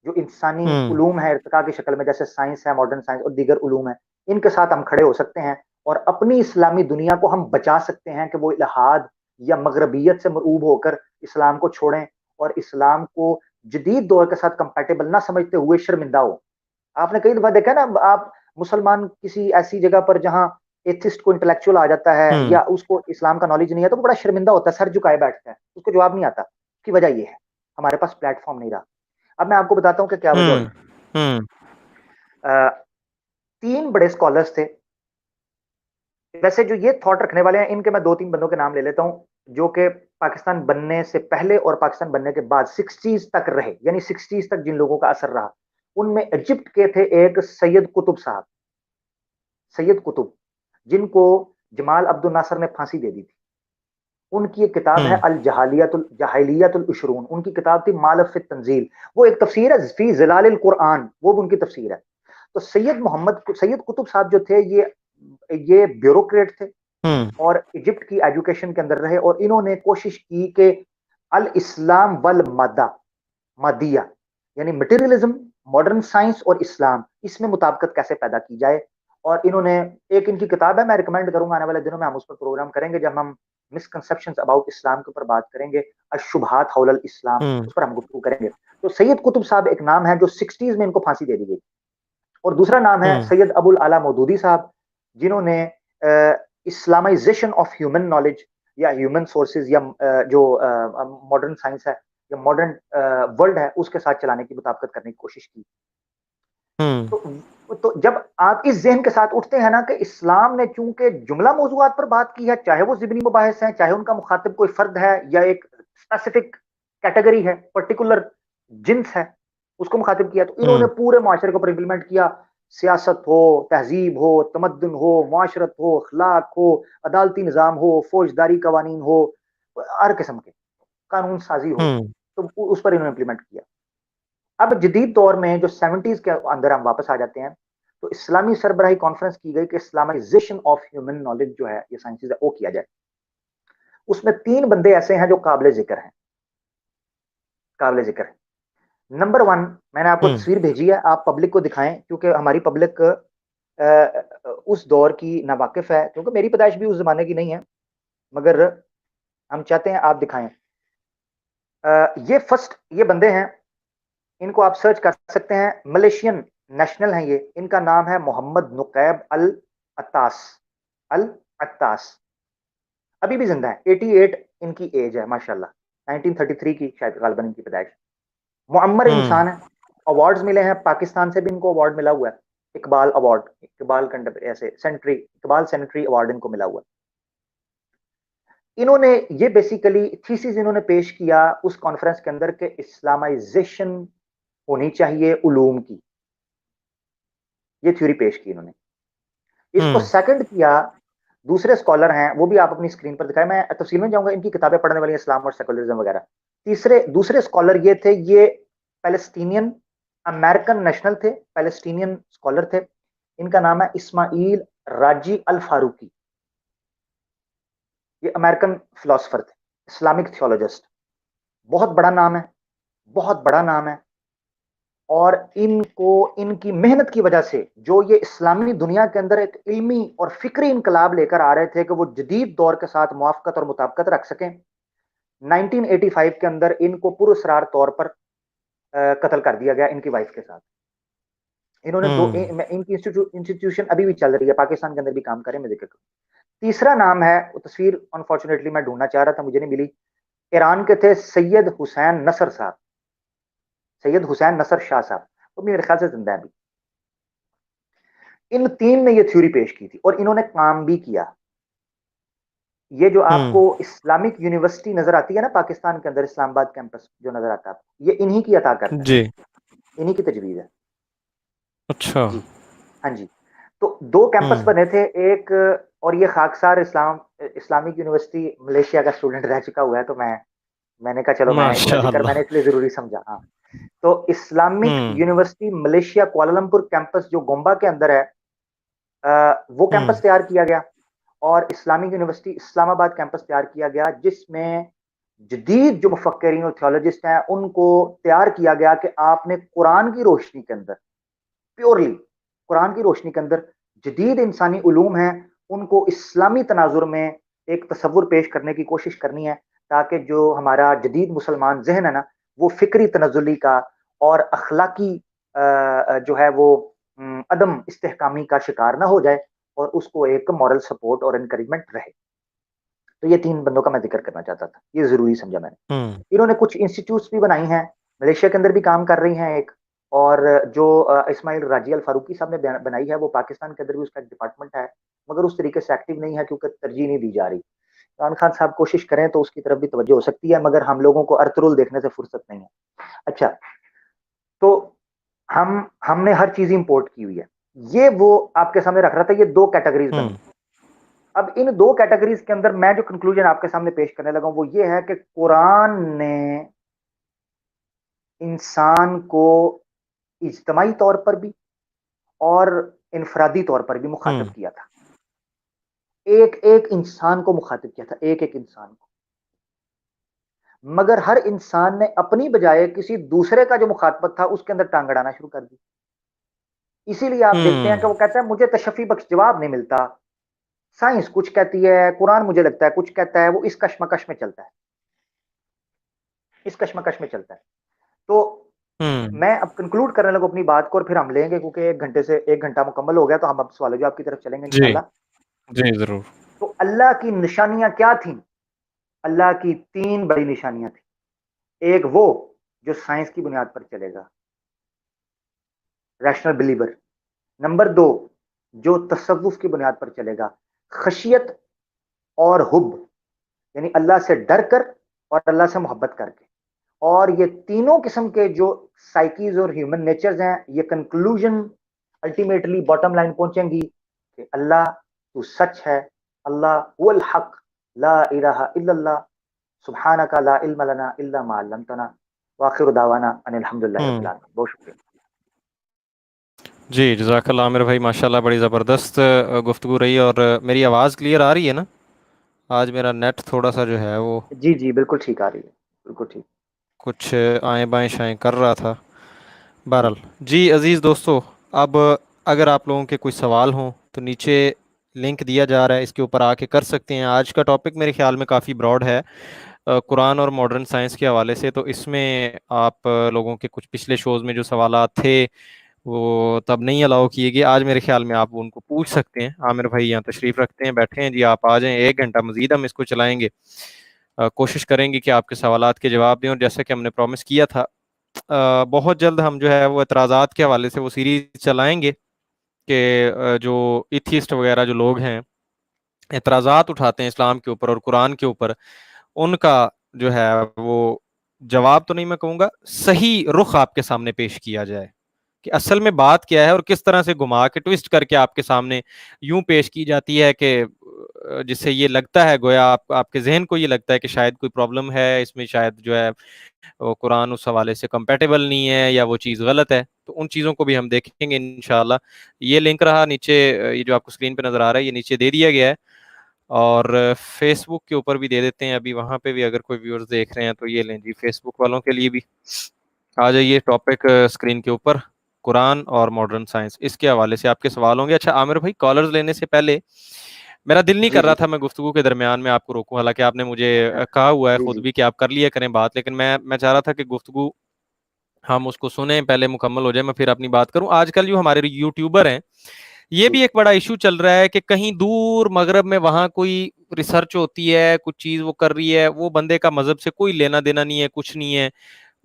جو انسانی ہوں علوم ہے ارتقاء کی شکل میں، جیسے سائنس ہے، ماڈرن سائنس اور دیگر علوم ہیں، ان کے ساتھ ہم کھڑے ہو سکتے ہیں اور اپنی اسلامی دنیا کو ہم بچا سکتے ہیں کہ وہ الہاد یا مغربیت سے مرعوب ہو کر اسلام کو چھوڑیں اور اسلام کو جدید دور کے ساتھ کمپیٹیبل نہ سمجھتے ہوئے شرمندہ ہو. آپ نے کئی دفعہ دیکھا نا، آپ مسلمان کسی ایسی جگہ پر جہاں ایتھسٹ کو انٹلیکچوئل آ جاتا ہے ہوں یا اس کو اسلام کا نالج نہیں ہے تو وہ بڑا شرمندہ ہوتا ہے، سر جھکائے بیٹھتا ہے، اس کو جواب نہیں آتا. اس کی وجہ یہ ہے ہمارے پاس پلیٹ فارم نہیں رہا. اب میں آپ کو بتاتا ہوں کہ کیا وجہ ہوں ہوئی. ہوں 3 بڑے اسکالرس تھے. ویسے جو یہ تھاٹ رکھنے والے ہیں ان کے میں 2-3 بندوں کے نام لے لیتا ہوں جو کہ پاکستان بننے سے پہلے اور پاکستان بننے کے بعد 60s تک رہے، یعنی 60s تک جن لوگوں کا اثر رہا. ان میں ایجپٹ کے تھے ایک سید قطب صاحب، سید قطب، جن کو جمال عبد الناصر نے پھانسی دے دی تھی. ان کی ایک کتاب ہے الجاہلیت العشرون، ان کی کتاب تھی مالف التنزیل، وہ ایک تفسیر ہے فی ظلال القرآن، وہ بھی ان کی تفسیر ہے. تو سید قطب صاحب جو تھے یہ بیوروکریٹ تھے اور ایجپٹ کی ایجوکیشن کے اندر رہے، اور انہوں نے کوشش کی کہ الاسلام والمادہ، مادیہ یعنی مٹیریلزم، ماڈرن سائنس اور اسلام، اس میں مطابقت کیسے پیدا کی جائے. اور انہوں نے ایک ان کی کتاب ہے، میں ریکمینڈ کروں گا آنے والے دنوں میں ہم اس پر پروگرام کریں گے جب ہم مسکنسپشنز اباؤٹ اسلام کے اوپر بات کریں گے، الشبہات حول الاسلام، اس پر ہم گفتگو کریں گے. تو سید قطب صاحب ایک نام ہے جو 60s میں ان کو پھانسی دے دی گئی، اور دوسرا نام ہے سید ابو الاعلی مودودی صاحب، جنہوں نے اسلامائزیشن آف ہیومن نالج یا ہیومن سورسز یا جو ماڈرن سائنس ہے یا ماڈرن ورلڈ ہے اس کے ساتھ چلانے کی مطابقت کرنے کی کوشش کی. تو جب آپ اس ذہن کے ساتھ اٹھتے ہیں نا کہ اسلام نے چونکہ جملہ موضوعات پر بات کی ہے، چاہے وہ ضمنی مباحث ہیں، چاہے ان کا مخاطب کوئی فرد ہے یا ایک اسپیسیفک کیٹیگری ہے، پرٹیکولر جنس ہے، اس کو مخاطب کیا، تو انہوں نے پورے معاشرے کو پر امپلیمنٹ کیا. سیاست ہو، تہذیب ہو، تمدن ہو، معاشرت ہو، اخلاق ہو، عدالتی نظام ہو، فوجداری قوانین ہو، ہر قسم کے قانون سازی ہو، تو اس پر انہوں نے امپلیمنٹ کیا. اب جدید دور میں جو 70s کے اندر ہم واپس آ جاتے ہیں تو اسلامی سربراہی کانفرنس کی گئی کہ اسلامائزیشن آف ہیومن نالج جو ہے یہ سائنسز ہے وہ کیا جائے. اس میں 3 بندے ایسے ہیں جو قابل ذکر ہیں، قابل ذکر ہیں. نمبر 1، میں نے آپ کو تصویر بھیجی ہے، آپ پبلک کو دکھائیں کیونکہ ہماری پبلک اس دور کی ناواقف ہے، کیونکہ میری پیدائش بھی اس زمانے کی نہیں ہے، مگر ہم چاہتے ہیں آپ دکھائیں. یہ فرسٹ، یہ بندے ہیں، ان کو آپ سرچ کر سکتے ہیں، ملیشین نیشنل ہیں یہ، ان کا نام ہے محمد نقیب العطاس. العطاس ابھی بھی زندہ ہے، 88 ان کی ایج ہے ماشاءاللہ، 1933 کی شاید غالباً ان کی پیدائش. معمر انسان ہے، ایوارڈز ملے ہیں، پاکستان سے بھی ان کو ایوارڈ ملا ہوا ہے، اقبال ایوارڈ، اقبال ایسے سینٹری، اقبال سینٹری ایوارڈ ان کو ملا ہوا ہے. انہوں نے یہ بیسیکلی تھیسس انہوں نے پیش کیا اس کانفرنس کے اندر کہ اسلامائزیشن ہونی چاہیے علوم کی، یہ تھیوری پیش کی انہوں نے. اس کو سیکنڈ کیا دوسرے اسکالر ہیں، وہ بھی آپ اپنی اسکرین پر دکھائیں، میں تفصیل میں جاؤں گا، ان کی کتابیں پڑھنے والی اسلام اور سیکولرزم وغیرہ. دوسرے اسکالر یہ تھے، یہ پیلسٹینین امریکن نیشنل تھے، پیلسٹینین اسکالر تھے. ان کا نام ہے اسماعیل راجی الفاروقی، یہ امریکن فلاسفر تھے، اسلامک تھیولوجسٹ. بہت بڑا نام ہے، بہت بڑا نام ہے. اور ان کو ان کی محنت کی وجہ سے جو یہ اسلامی دنیا کے اندر ایک علمی اور فکری انقلاب لے کر آ رہے تھے کہ وہ جدید دور کے ساتھ موافقت اور مطابقت رکھ سکیں، 1985 کے اندر ان کو پراسرار طور پر قتل کر دیا گیا ان کی وائف کے ساتھ. انہوں نے ان کی انسٹیٹیوشن ابھی بھی چل رہی ہے، پاکستان کے اندر بھی کام کریں، میں ذکر کروں. تیسرا نام ہے، وہ تصویر انفارچونیٹلی میں ڈھونڈنا چاہ رہا تھا، مجھے نہیں ملی، ایران کے تھے سید حسین نصر صاحب، سید حسین نصر شاہ صاحب، وہ میرے خیال سے زندہ ہے بھی. ان 3 نے یہ تھیوری پیش کی تھی اور انہوں نے کام بھی کیا. یہ جو آپ کو اسلامک یونیورسٹی نظر آتی ہے نا پاکستان کے اندر، اسلام آباد کیمپس جو نظر آتا ہے، یہ انہی کی عطا کرتا ہے، انہی کی تجویز ہے. اچھا جی ہاں جی. تو 2 کیمپس بنے تھے، ایک، اور یہ خاکسار اسلامک یونیورسٹی ملیشیا کا اسٹوڈنٹ رہ چکا ہوا ہے، تو میں نے کہا چلو میں اس کا ذکر میں نے اس لیے ضروری سمجھا. ہاں، تو Islamic University Malaysia Kuala Lumpur campus جو گومبا کے اندر ہے، وہ کیمپس تیار کیا گیا، اور اسلامک یونیورسٹی اسلام آباد کیمپس تیار کیا گیا، جس میں جدید جو مفکرین اور تھیولوجسٹ ہیں ان کو تیار کیا گیا کہ آپ نے قرآن کی روشنی کے اندر، پیورلی قرآن کی روشنی کے اندر جدید انسانی علوم ہیں ان کو اسلامی تناظر میں ایک تصور پیش کرنے کی کوشش کرنی ہے، تاکہ جو ہمارا جدید مسلمان ذہن ہے نا وہ فکری تنزلی کا اور اخلاقی جو ہے وہ عدم استحکامی کا شکار نہ ہو جائے، اور اس کو ایک مورل سپورٹ اور انکریجمنٹ رہے. تو یہ 3 بندوں کا میں ذکر کرنا چاہتا تھا، یہ ضروری سمجھا میں نے. انہوں نے کچھ انسٹیٹیوٹس بھی بنائی ہیں، ملیشیا کے اندر بھی کام کر رہی ہیں ایک، اور جو اسماعیل راجی الفاروقی صاحب نے بنائی ہے وہ پاکستان کے اندر بھی اس کا ایک ڈپارٹمنٹ ہے، مگر اس طریقے سے ایکٹیو نہیں ہے کیونکہ ترجیح نہیں دی جا رہی. عمران خان صاحب کوشش کریں تو اس کی طرف بھی توجہ ہو سکتی ہے، مگر ہم لوگوں کو ارطغرل دیکھنے سے فرصت نہیں ہے. اچھا، تو ہم نے ہر چیز امپورٹ کی ہوئی ہے. یہ وہ آپ کے سامنے رکھ رہا تھا, یہ دو کیٹیگریز بنی. اب ان دو کیٹیگریز کے اندر میں جو کنکلوژن آپ کے سامنے پیش کرنے لگا ہوں وہ یہ ہے کہ قرآن نے انسان کو اجتماعی طور پر بھی اور انفرادی طور پر بھی مخاطب کیا تھا. ایک ایک انسان کو مخاطب کیا تھا, ایک ایک انسان کو. مگر ہر انسان نے اپنی بجائے کسی دوسرے کا جو مخاطبت تھا اس کے اندر ٹانگ اڑانا شروع کر دی. اسی لیے آپ دیکھتے ہیں کہ وہ کہتا ہے مجھے تشفی بخش جواب نہیں ملتا, سائنس کچھ کہتی ہے, قرآن مجھے لگتا ہے کچھ کہتا ہے, وہ اس کشمکش میں چلتا ہے, اس کشمکش میں چلتا ہے. تو میں اب کنکلوڈ کرنے لگوں اپنی بات کو اور پھر ہم لیں گے, کیونکہ ایک گھنٹہ مکمل ہو گیا, تو ہم اب سوال جواب کی طرف چلیں گے جی انشاءاللہ. جی ضرور. تو اللہ کی نشانیاں کیا تھیں؟ اللہ کی 3 بڑی نشانیاں تھیں. ایک وہ جو سائنس کی بنیاد پر چلے گا, ریشنل بلیور. نمبر 2 جو تصوف کی بنیاد پر چلے گا, خشیت اور حب, یعنی اللہ سے ڈر کر اور اللہ سے محبت کر کے. اور یہ تینوں قسم کے جو سائیکیز اور ہیومن نیچرز ہیں, یہ کنکلوژن الٹیمیٹلی باٹم لائن پہنچیں گی کہ اللہ تو سچ ہے, اللہ هو الحق, لا الہ الا اللہ, سبحانک لا علم لنا الا ما علمتنا, واخر دعوانا ان الحمدللہ رب العالمین. بہت شکریہ. جی جزاک اللہ عامر بھائی, ماشاءاللہ بڑی زبردست گفتگو رہی. اور میری آواز کلیئر آ رہی ہے نا؟ آج میرا نیٹ تھوڑا سا جو ہے وہ جی جی بالکل ٹھیک آ رہی ہے, بالکل ٹھیک. کچھ آئیں بائیں شائیں کر رہا تھا. جی بہرحال جی عزیز دوستو, اب اگر آپ لوگوں کے کوئی سوال ہوں تو نیچے لنک دیا جا رہا ہے, اس کے اوپر آ کے کر سکتے ہیں. آج کا ٹاپک میرے خیال میں کافی براڈ ہے قرآن اور ماڈرن سائنس کے حوالے سے, تو اس میں آپ لوگوں کے کچھ پچھلے شوز میں جو سوالات تھے وہ تب نہیں الاؤ کیے گئے. آج میرے خیال میں آپ ان کو پوچھ سکتے ہیں. عامر بھائی یہاں تشریف رکھتے ہیں, بیٹھے ہیں جی, آپ آ جائیں. 1 گھنٹہ مزید ہم اس کو چلائیں گے, کوشش کریں گے کہ آپ کے سوالات کے جواب دیں. اور جیسا کہ ہم نے پرومس کیا تھا, بہت جلد ہم جو ہے وہ اعتراضات کے حوالے سے وہ سیریز چلائیں گے کہ جو ایتھیسٹ وغیرہ جو لوگ ہیں اعتراضات اٹھاتے ہیں اسلام کے اوپر اور قرآن کے اوپر, ان کا جو ہے وہ جواب تو نہیں میں کہوں گا, صحیح رخ آپ کے سامنے پیش کیا جائے کہ اصل میں بات کیا ہے اور کس طرح سے گھما کے ٹویسٹ کر کے آپ کے سامنے یوں پیش کی جاتی ہے کہ جس سے یہ لگتا ہے گویا آپ کے ذہن کو یہ لگتا ہے کہ شاید کوئی پرابلم ہے اس میں, شاید جو ہے وہ قرآن اس حوالے سے کمپیٹیبل نہیں ہے یا وہ چیز غلط ہے. تو ان چیزوں کو بھی ہم دیکھیں گے انشاءاللہ. یہ لنک رہا نیچے, یہ جو آپ کو اسکرین پہ نظر آ رہا ہے یہ نیچے دے دیا گیا ہے, اور فیس بک کے اوپر بھی دے دیتے ہیں. ابھی وہاں پہ بھی اگر کوئی ویورز دیکھ رہے ہیں تو یہ لیں جی, فیس بک والوں کے لیے بھی آ جائیے. ٹاپک اسکرین کے اوپر قرآن اور ماڈرن سائنس, اس کے حوالے سے آپ کے سوال ہوں گے. اچھا عامر بھائی, کالرز لینے سے پہلے میرا دل نہیں جی کر رہا جی تھا میں گفتگو کے درمیان میں آپ کو روکوں, حالانکہ آپ نے مجھے کہا ہوا ہے جی خود جی بھی کہ آپ کر لیا کریں بات, لیکن میں چاہ رہا تھا کہ گفتگو ہم اس کو سنیں, پہلے مکمل ہو جائے, میں پھر اپنی بات کروں. آج کل جو ہمارے یوٹیوبر ہیں یہ جی بھی ایک بڑا ایشو چل رہا ہے کہ کہیں دور مغرب میں وہاں کوئی ریسرچ ہوتی ہے, کچھ چیز وہ کر رہی ہے, وہ بندے کا مذہب سے کوئی لینا دینا نہیں ہے, کچھ نہیں ہے,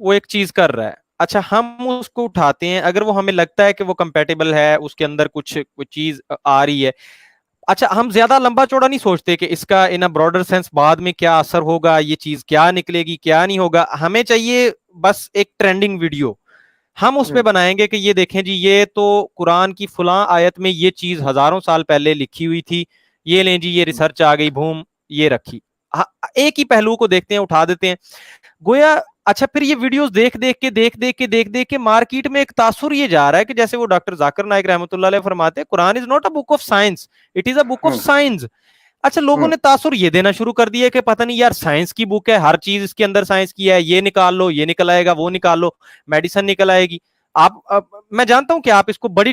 وہ ایک چیز کر رہا ہے. اچھا ہم اس کو اٹھاتے ہیں, اگر وہ ہمیں لگتا ہے کہ وہ کمپیٹیبل ہے, اس کے اندر کچھ چیز آ رہی ہے, اچھا ہم زیادہ لمبا چوڑا نہیں سوچتے کہ اس کا ان براڈر سینس بعد میں کیا اثر ہوگا, یہ چیز کیا نکلے گی کیا نہیں ہوگا. ہمیں چاہیے بس ایک ٹرینڈنگ ویڈیو, ہم اس پہ بنائیں گے کہ یہ دیکھیں جی, یہ تو قرآن کی فلاں آیت میں یہ چیز ہزاروں سال پہلے لکھی ہوئی تھی, یہ لیں جی یہ ریسرچ آ گئی بھوم یہ رکھی. ایک ہی پہلو کو دیکھتے ہیں, اٹھا دیتے ہیں گویا. اچھا پھر یہ ویڈیوز دیکھ کے مارکیٹ میں ایک تاثر یہ جا رہا ہے کہ جیسے وہ ڈاکٹر ذاکر نائک رحمۃ اللہ علیہ فرماتے ہیں, قرآن is not a book of science, it is a book of science. اچھا لوگوں نے تاثر یہ دینا شروع کر دیا کہ پتہ نہیں یار سائنس کی بک ہے, ہر چیز اس کے اندر سائنس کی ہے, یہ نکال لو یہ نکل آئے گا, وہ نکال لو میڈیسن نکل آئے گی. آپ میں جانتا ہوں کہ آپ اس کو بڑی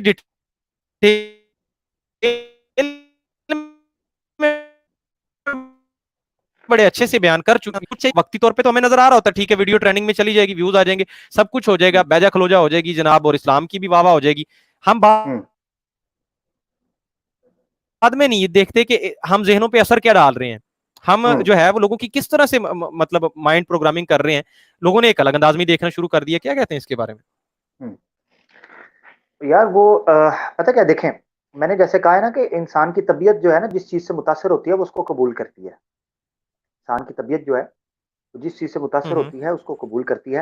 بڑے اچھے سے بیان کر چکے ہیں. وقتی طور پہ تو ہمیں نظر آ رہا ہوتا ہے ٹھیک ہے ویڈیو ٹریننگ میں چلی جائے گی, ویوز آ جائیں گے, سب کچھ ہو جائے گا, بیجا کھلوجا ہو جائے گی جناب, اور اسلام کی بھی واہ واہ ہو جائے گی. ہم بعد میں نہیں دیکھتے کہ ہم ذہنوں پہ اثر کیا ڈال رہے ہیں, ہم جو ہے وہ لوگوں کی کس طرح سے مطلب مائنڈ پروگرامنگ کر رہے ہیں. لوگوں نے ایک الگ انداز میں دیکھنا شروع کر دیا. کیا کہتے ہیں اس کے بارے میں؟ یار وہ پتہ کیا, دیکھیں میں نے جیسے کہا ہے نا کہ انسان کی طبیعت جو ہے نا جس چیز سے متاثر ہوتی ہے وہ اس کو قبول کرتی ہے. انسان کی طبیعت جو ہے جس چیز سے متاثر ہوتی ہے اس کو قبول کرتی ہے.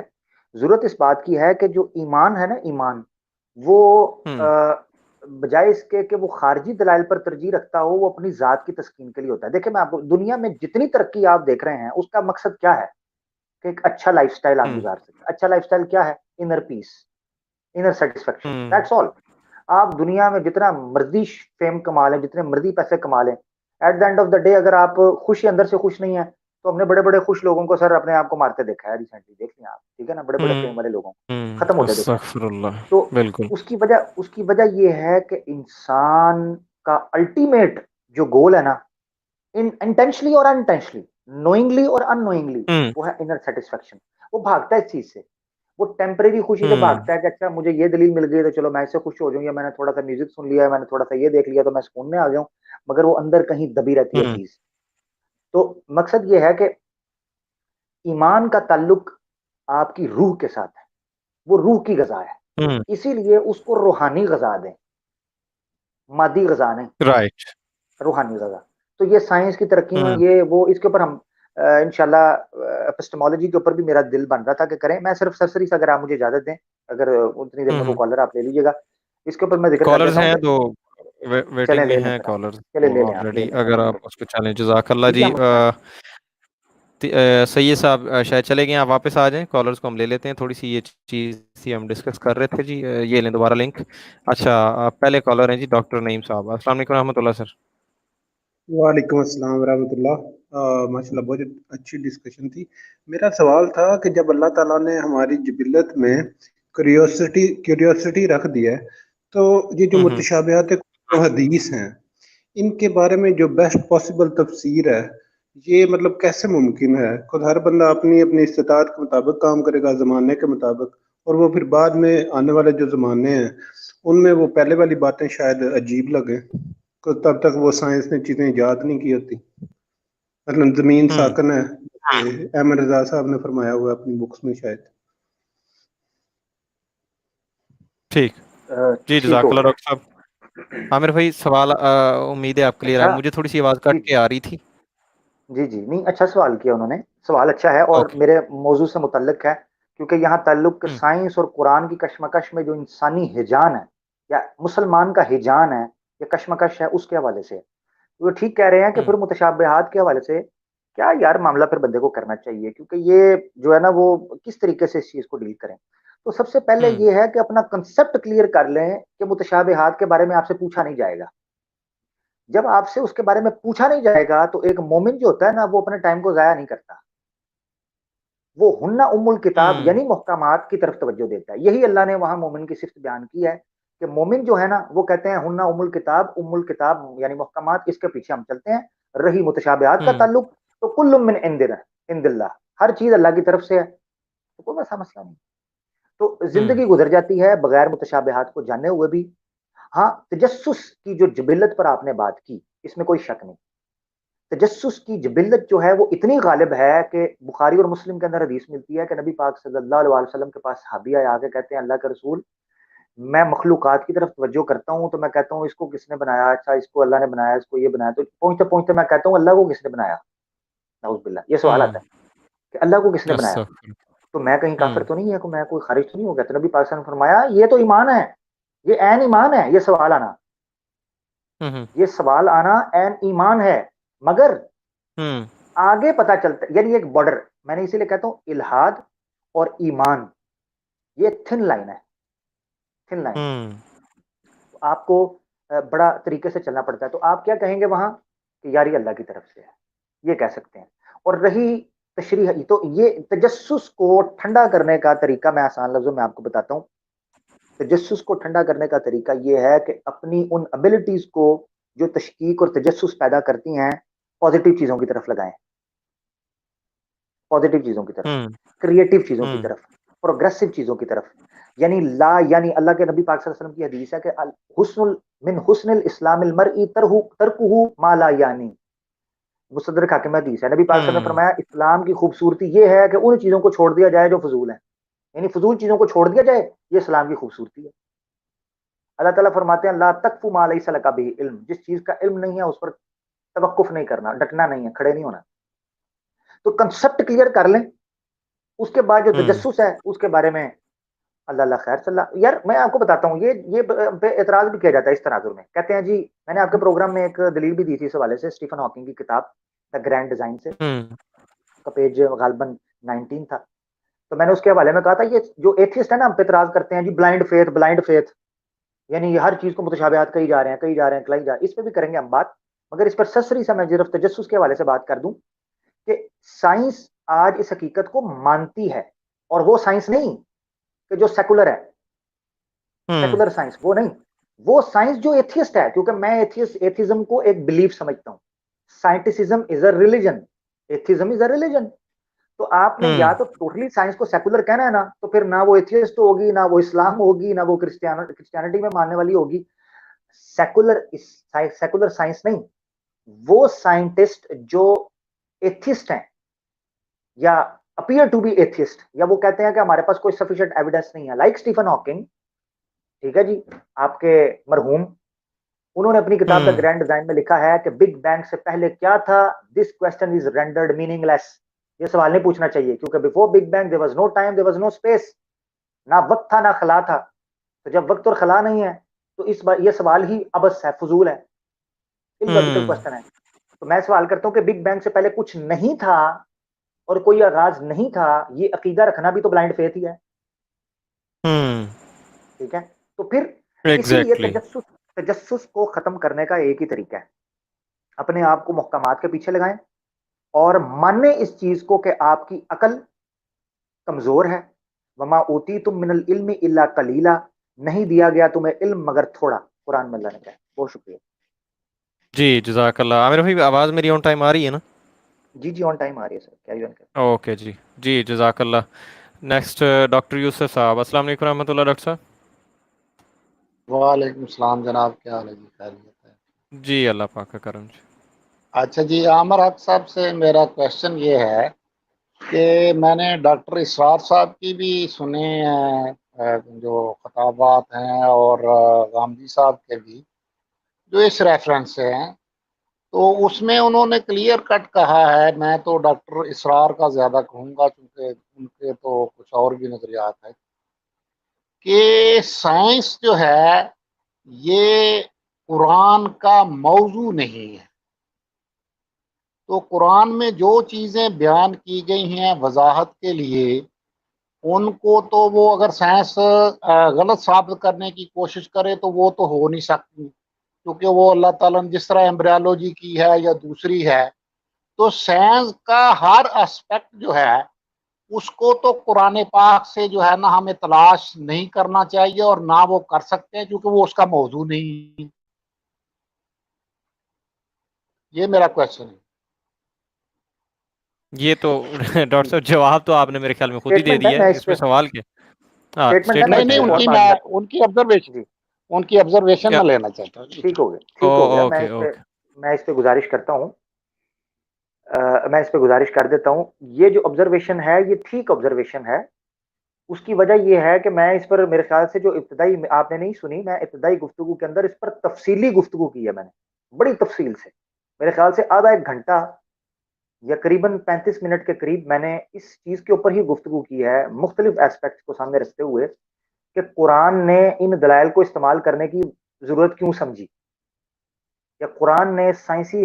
ضرورت اس بات کی ہے کہ جو ایمان ہے نا, ایمان وہ ہوں بجائے اس کے کہ وہ خارجی دلائل پر ترجیح رکھتا ہو، وہ اپنی ذات کی تسکین کے لیے ہوتا ہے. دیکھیں میں آپ کو دنیا میں جتنی ترقی آپ دیکھ رہے ہیں اس کا مقصد کیا ہے کہ ایک اچھا لائف سٹائل آپ ہوں گزار سکیں. اچھا لائف سٹائل کیا ہے؟ انر پیس، انر سیٹسفیکشن، ہوں دیٹس آل. آپ دنیا میں جتنا مرضی فیم کما لیں، جتنے مرضی پیسے کما لیں، at the end of the day اگر آپ خوشی اندر سے خوش نہیں ہیں تو ہم نے بڑے بڑے خوش لوگوں کو سر اپنے آپ کو مارتے دیکھا ہے ریسنٹلی، دیکھ لیں آپ، ٹھیک ہے نا، بڑے بڑے فیم والے لوگوں کو ختم ہوتے دیکھا ہے. استغفر اللہ. تو بالکل. اس کی وجہ یہ ہے کہ انسان کا الٹیمیٹ جو گول ہے نا، انٹینشلی اور انٹینشلی، نوئنگلی اور ان نوئنگلی، ہوں وہ ہے انر سیٹسفیکشن. وہ بھاگتا ہے اس چیز سے، وہ ٹیمپریری خوشی سے ہوں بھاگتا ہے کہ اچھا مجھے یہ دلیل مل گئی تو چلو میں اس سے خوش ہو جاؤں، یا میں نے تھوڑا سا میوزک سن لیا ہے، میں نے تھوڑا سا یہ دیکھ لیا تو میں سکون میں آ گیا ہوں. مگر وہ اندر کہیں دبی رہتی ہے ہوں چیز. تو مقصد یہ ہے کہ ایمان کا تعلق آپ کی روح کے ساتھ ہے، وہ روح کی غذا ہے. ہوں اسی لیے اس کو روحانی غذا دیں، مادی غذا نہیں، رائٹ. روحانی غذا. تو یہ سائنس کی ترقی میں ہوں یہ وہ اس کے اوپر ہم انشاءاللہ اپسٹمالوجی کے اوپر بھی میرا دل بن رہا تھا کہ کریں. میں صرف سرسری سے اگر آپ مجھے اجازت دیں، اگر اتنی دیر میں کوئی ہوں کالر آپ لے لیجیے گا، اس کے اوپر میں ذکر کر کالرز دیتا ہوں ہیں کہ دو چلیں ویٹنگ میں لے لیں ہیں پھر آپ، کالرز چلیں لے لیں آپ، لے آلریڈی. لیں اگر الحمد آپ للہ. اس کو چلیں جزاک اللہ کیجیے جی. آپ مسئلہ نہیں. سید صاحب شاید چلے گئے ہیں. آپ واپس آ جائیں, کالرز کو ہم لے لیتے ہیں. تھوڑی سی یہ چیز تھی ہم ڈسکس کر رہے تھے جی. یہ لیں دوبارہ لنک. اچھا پہلے کالر ہیں جی ڈاکٹر نعیم صاحب. السلام علیکم رحمۃ اللہ سر. وعلیکم السلام ورحمۃ اللہ. ماشاء اللہ بہت اچھی ڈسکشن تھی. میرا سوال تھا کہ جب اللہ تعالیٰ نے ہماری جبلت میں کیوریوسٹی رکھ دی ہے تو یہ جو ہوں متشابہات حدیث ہیں ان کے بارے میں جو بیسٹ پاسبل تفسیر ہے یہ مطلب کیسے ممکن ہے؟ خود ہر بندہ اپنی اپنی استطاعت کے مطابق کام کرے گا زمانے کے مطابق, اور وہ پھر بعد میں آنے والے جو زمانے ہیں ان میں وہ پہلے والی باتیں شاید عجیب لگیں, تب تک وہ سائنس نے چیزیں ایجاد نہیں کی ہوتی. مطلب زمین ہوں ساکن ہے, احمد رضا صاحب نے فرمایا ہوا ہے اپنی بکس میں شاید. ٹھیک جی ٹھیک جزاک ہو اللہ گیا. ڈاکٹر صاحب. عامر بھائی سوال امید ہے آپ کلیئر ہے. اچھا. مجھے تھوڑی سی آواز جی کٹ جی کے آ رہی تھی. جی جی نہیں اچھا سوال کیا انہوں نے, سوال اچھا ہے اور اوکے. میرے موضوع سے متعلق ہے, کیونکہ یہاں تعلق ہوں سائنس اور قرآن کی کشمکش میں جو انسانی ہجان ہے یا مسلمان کا ہجان ہے یا کشمکش ہے اس کے حوالے سے وہ ٹھیک کہہ رہے ہیں کہ ہوں پھر متشابہات کے حوالے سے کیا یار معاملہ پھر بندے کو کرنا چاہیے, کیونکہ یہ جو ہے نا وہ کس طریقے سے اس چیز کو ڈیل کریں. تو سب سے پہلے ہوں یہ ہے کہ اپنا کنسپٹ کلیئر کر لیں کہ متشابہات کے بارے میں آپ سے پوچھا نہیں جائے گا. جب آپ سے اس کے بارے میں پوچھا نہیں جائے گا تو ایک مومن جو ہوتا ہے نا وہ اپنے ٹائم کو ضائع نہیں کرتا, وہ ہننا ام الکتاب ہوں یعنی محکمات کی طرف توجہ دیتا ہے. یہی اللہ نے وہاں مومن کی صفت بیان کی ہے کہ مومن جو ہے نا وہ کہتے ہیں ہننا ام الکتاب یعنی محکمات, اس کے پیچھے ہم چلتے ہیں. رہی متشابہات کا ہوں تعلق تو کل من عند اللہ, ہر چیز اللہ کی طرف سے ہے, تو کوئی ویسا مسئلہ نہیں. تو ہوں زندگی گزر جاتی ہے بغیر متشابہات کو جانے ہوئے بھی. ہاں تجسس کی جو جبلت پر آپ نے بات کی اس میں کوئی شک نہیں. تجسس کی جبلت جو ہے وہ اتنی غالب ہے کہ بخاری اور مسلم کے اندر حدیث ملتی ہے کہ نبی پاک صلی اللہ علیہ وسلم کے پاس صحابی آئے, آ کے کہتے ہیں اللہ کے رسول میں مخلوقات کی طرف توجہ کرتا ہوں تو میں کہتا ہوں اس کو کس نے بنایا, اچھا اس کو اللہ نے بنایا, اس کو یہ بنایا, تو پہنچتے پہنچتے میں کہتا ہوں اللہ کو کس نے بنایا. نعوذ باللہ, یہ سوال ہوں آتا ہے کہ اللہ کو کس نے بنایا, استغفر. تو میں کہیں کافر ہوں تو نہیں ہے, میں کوئی خارج تو نہیں ہو گیا. تو نبی پاک صلی اللہ علیہ وسلم نے فرمایا یہ تو ایمان ہے, یہ عین ایمان ہے. یہ سوال آنا, ہوں یہ سوال آنا عین ایمان ہے. مگر ہوں آگے پتا چلتا ہے, یعنی ایک بارڈر, میں نے اسی لیے کہتا ہوں الہاد اور ایمان یہ تھن لائن ہے, تھن لائن. ہوں آپ کو بڑا طریقے سے چلنا پڑتا ہے. تو آپ کیا کہیں گے وہاں کہ یاری اللہ کی طرف سے ہے, یہ کہہ سکتے ہیں. اور رہی تشریح, تو یہ تجسس کو ٹھنڈا کرنے کا طریقہ میں آسان لفظوں میں آپ کو بتاتا ہوں. تجسس کو ٹھنڈا کرنے کا طریقہ یہ ہے کہ اپنی ان ابیلٹیز کو جو تشکیک اور تجسس پیدا کرتی ہیں پازیٹیو چیزوں کی طرف لگائیں, پازیٹیو چیزوں کی طرف, ہوں کریٹو چیزوں کی ہوں طرف, پروگریسو چیزوں کی طرف. یعنی لا, یعنی اللہ کے نبی پاک صلی اللہ علیہ وسلم کی حدیث ہے کہ حسن من حسن الاسلام المرء ترکہ ما لا یعنی. مصدرک حاکم حدیث ہے, نبی پاک صلی اللہ علیہ وسلم نے ہوں فرمایا اسلام کی خوبصورتی یہ ہے کہ ان چیزوں کو چھوڑ دیا جائے جو فضول ہیں, یعنی فضول چیزوں کو چھوڑ دیا جائے, یہ اسلام کی خوبصورتی ہے. اللہ تعالیٰ فرماتے ہیں لا تقف ما لیس لک بہ علم, جس چیز کا علم نہیں ہے اس پر توقف نہیں کرنا, ڈٹنا نہیں ہے, کھڑے نہیں ہونا. تو کنسپٹ کلیئر کر لیں, اس کے بعد جو ہوں تجسس ہے اس کے بارے میں اللہ اللہ خیر صلی اللہ. یار میں آپ کو بتاتا ہوں, یہ پہ اعتراض بھی کیا جاتا ہے اس تناظر میں. کہتے ہیں جی, میں نے آپ کے پروگرام میں ایک دلیل بھی دی تھی اس حوالے سے, اسٹیفن ہاکنگ کی کتاب دا گرینڈ ڈیزائن سے, کا پیج غالباً 19 تھا. تو میں نے اس کے حوالے میں کہا تھا, یہ جو ایتھیسٹ ہے نا, ہم پہ اعتراض کرتے ہیں جی بلائنڈ فیتھ, یعنی ہر چیز کو متشابہات کہی جا رہے ہیں, اس پہ بھی کریں گے ہم بات, مگر اس پر سرسری سے میں صرف تجسس کے حوالے سے بات کر دوں کہ سائنس آج اس حقیقت کو مانتی ہے, اور وہ سائنس نہیں کہ جو سیکولر ہے, سیکولر سائنس وہ نہیں, وہ سائنس جو ایتھیسٹ ہے, کیونکہ میں ایتھیزم کو ایک بلیف سمجھتا ہوں. Scientism is a religion, atheism is a religion. تو آپ نے یا تو ٹوٹلی سائنس کو سیکولر کہنا ہے نا, تو پھر نہ وہ ایتھیسٹ ہوگی, نہ وہ اسلام ہوگی, نہ وہ کرسچینٹی میں ماننے والی ہوگی. سیکولر سائنس نہیں, وہ سائنٹسٹ جو ایتھیسٹ ہیں یا اپیئر ٹو بی ایتھیسٹ, یا وہ کہتے ہیں کہ ہمارے پاس کوئی سفیشینٹ ایویڈنس نہیں ہے, لائک اسٹیفن ہاکنگ, ٹھیک ہے جی, آپ کے مرحوم, انہوں نے اپنی کتاب دا گرینڈ ڈیزائن میں لکھا ہے کہ بگ بینگ سے پہلے کیا تھا, دس کوسچن از رینڈرڈ میننگ لیس. یہ سوال نہیں پوچھنا چاہیے, کیونکہ before big bang there was no time, there was no space, نہ وقت تھا نہ خلا تھا. تو جب وقت اور خلا نہیں ہے تو یہ سوال ہی ابس ہے, فضول ہے, illogical کوسچن ہے. تو میں سوال کرتا ہوں کہ بگ بینگ سے پہلے کچھ نہیں تھا اور کوئی آغاز نہیں تھا, یہ عقیدہ رکھنا بھی تو بلائنڈ فیتھ ہی ہے, ٹھیک ہے. تو پھر اسی لیے تجسس کو ختم کرنے کا ایک ہی طریقہ ہے, اپنے آپ کو محکمات کے پیچھے لگائیں اور مانیں اس چیز کو کہ آپ کی عقل کمزور ہے. وما اوتیتم من العلم الا قلیلا, نہیں دیا گیا تمہیں علم مگر تھوڑا, قرآن میں اللہ نے کہا. بہت شکریہ. جی جزاک اللہ. عامر بھائی آواز میری آن ٹائم آ رہی ہے نا؟ جی آن ٹائم آ رہی ہے سر, کیری آن کریں. اوکے جی جی جزاک اللہ. نیکسٹ ڈاکٹر یوسف صاحب. السلام علیکم رحمۃ اللہ ڈاکٹر صاحب. وعلیکم السلام جناب, کیا حال ہے جی؟ خیریت ہے؟ جی اللہ پاک کا کرم. اچھا جی, عامر حق صاحب سے میرا کوشچن یہ ہے کہ میں نے ڈاکٹر اسرار صاحب کی بھی سنے ہیں جو خطابات ہیں, اور غامدی صاحب کے بھی جو اس ریفرنس سے ہیں, تو اس میں انہوں نے کلیئر کٹ کہا ہے. میں تو ڈاکٹر اسرار کا زیادہ کہوں گا کیونکہ ان کے تو کچھ اور بھی نظریات ہیں, کہ سائنس جو ہے یہ قرآن کا موضوع نہیں ہے. تو قرآن میں جو چیزیں بیان کی گئی ہیں وضاحت کے لیے, ان کو تو وہ اگر سائنس غلط ثابت کرنے کی کوشش کرے تو وہ تو ہو نہیں سکتی, کیونکہ وہ اللہ تعالیٰ نے جس طرح ایمبریالوجی کی ہے یا دوسری ہے, تو سائنس کا ہر اسپیکٹ جو ہے اس کو تو قرآن پاک سے جو ہے نا ہمیں تلاش نہیں کرنا چاہیے, اور نہ وہ کر سکتے ہیں کیونکہ وہ اس کا موضوع نہیں. یہ میرا کوشچن ہے. یہ تو ڈاکٹر صاحب جواب تو آپ نے میرے خیال میں خود ہی دے اسٹیٹمنٹ ہے, دیا میں ہے, اس اس پہ میں سوال کے. ہاں اسٹیٹمنٹ ہے, میں نہیں اس اسٹیٹمنٹ پہ نہیں, ہے. ایک اور ان بات کی آبزرویشن, جی ان کی آبزرویشن میں لینا چاہتا ہوں جی. ٹھیک ہو گیا, ٹھیک ہو گیا. Okay okay. میں اس پہ گزارش کرتا ہوں, میں اس پہ گزارش کر دیتا ہوں. یہ جو آبزرویشن ہے یہ ٹھیک آبزرویشن ہے. اس کی وجہ یہ ہے کہ میں اس پر میرے خیال سے جو ابتدائی آپ نے نہیں سنی, میں ابتدائی گفتگو کے اندر اس پر تفصیلی گفتگو کی ہے, میں نے بڑی تفصیل سے, میرے خیال سے آدھا ایک گھنٹہ یا قریباً 35 منٹ کے قریب میں نے اس چیز کے اوپر ہی گفتگو کی ہے, مختلف ایسپیکٹس کو سامنے رکھتے ہوئے, کہ قرآن نے ان دلائل کو استعمال کرنے کی ضرورت کیوں سمجھی, یا قرآن نے سائنسی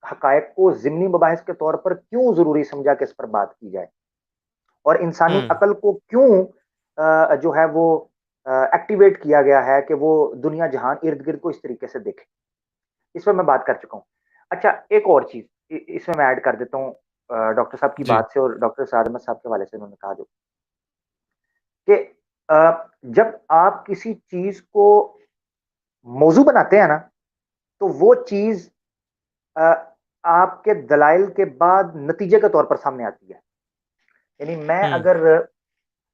حقائق کو ضمنی مباحث کے طور پر کیوں ضروری سمجھا کہ اس پر بات کی جائے, اور انسانی عقل کو کیوں جو ہے وہ ایکٹیویٹ کیا گیا ہے کہ وہ دنیا جہان ارد گرد کو اس طریقے سے دیکھے. اس پر میں بات کر چکا ہوں. اچھا ایک اور چیز اس میں ایڈ کر دیتا ہوں ڈاکٹر صاحب کی جی بات سے, اور ڈاکٹر سعد احمد صاحب کے حوالے سے انہوں نے کہا جو کہ جب آپ کسی چیز کو موضوع بناتے ہیں نا, تو وہ چیز آپ کے دلائل کے بعد نتیجے کے طور پر سامنے آتی ہے. یعنی میں اگر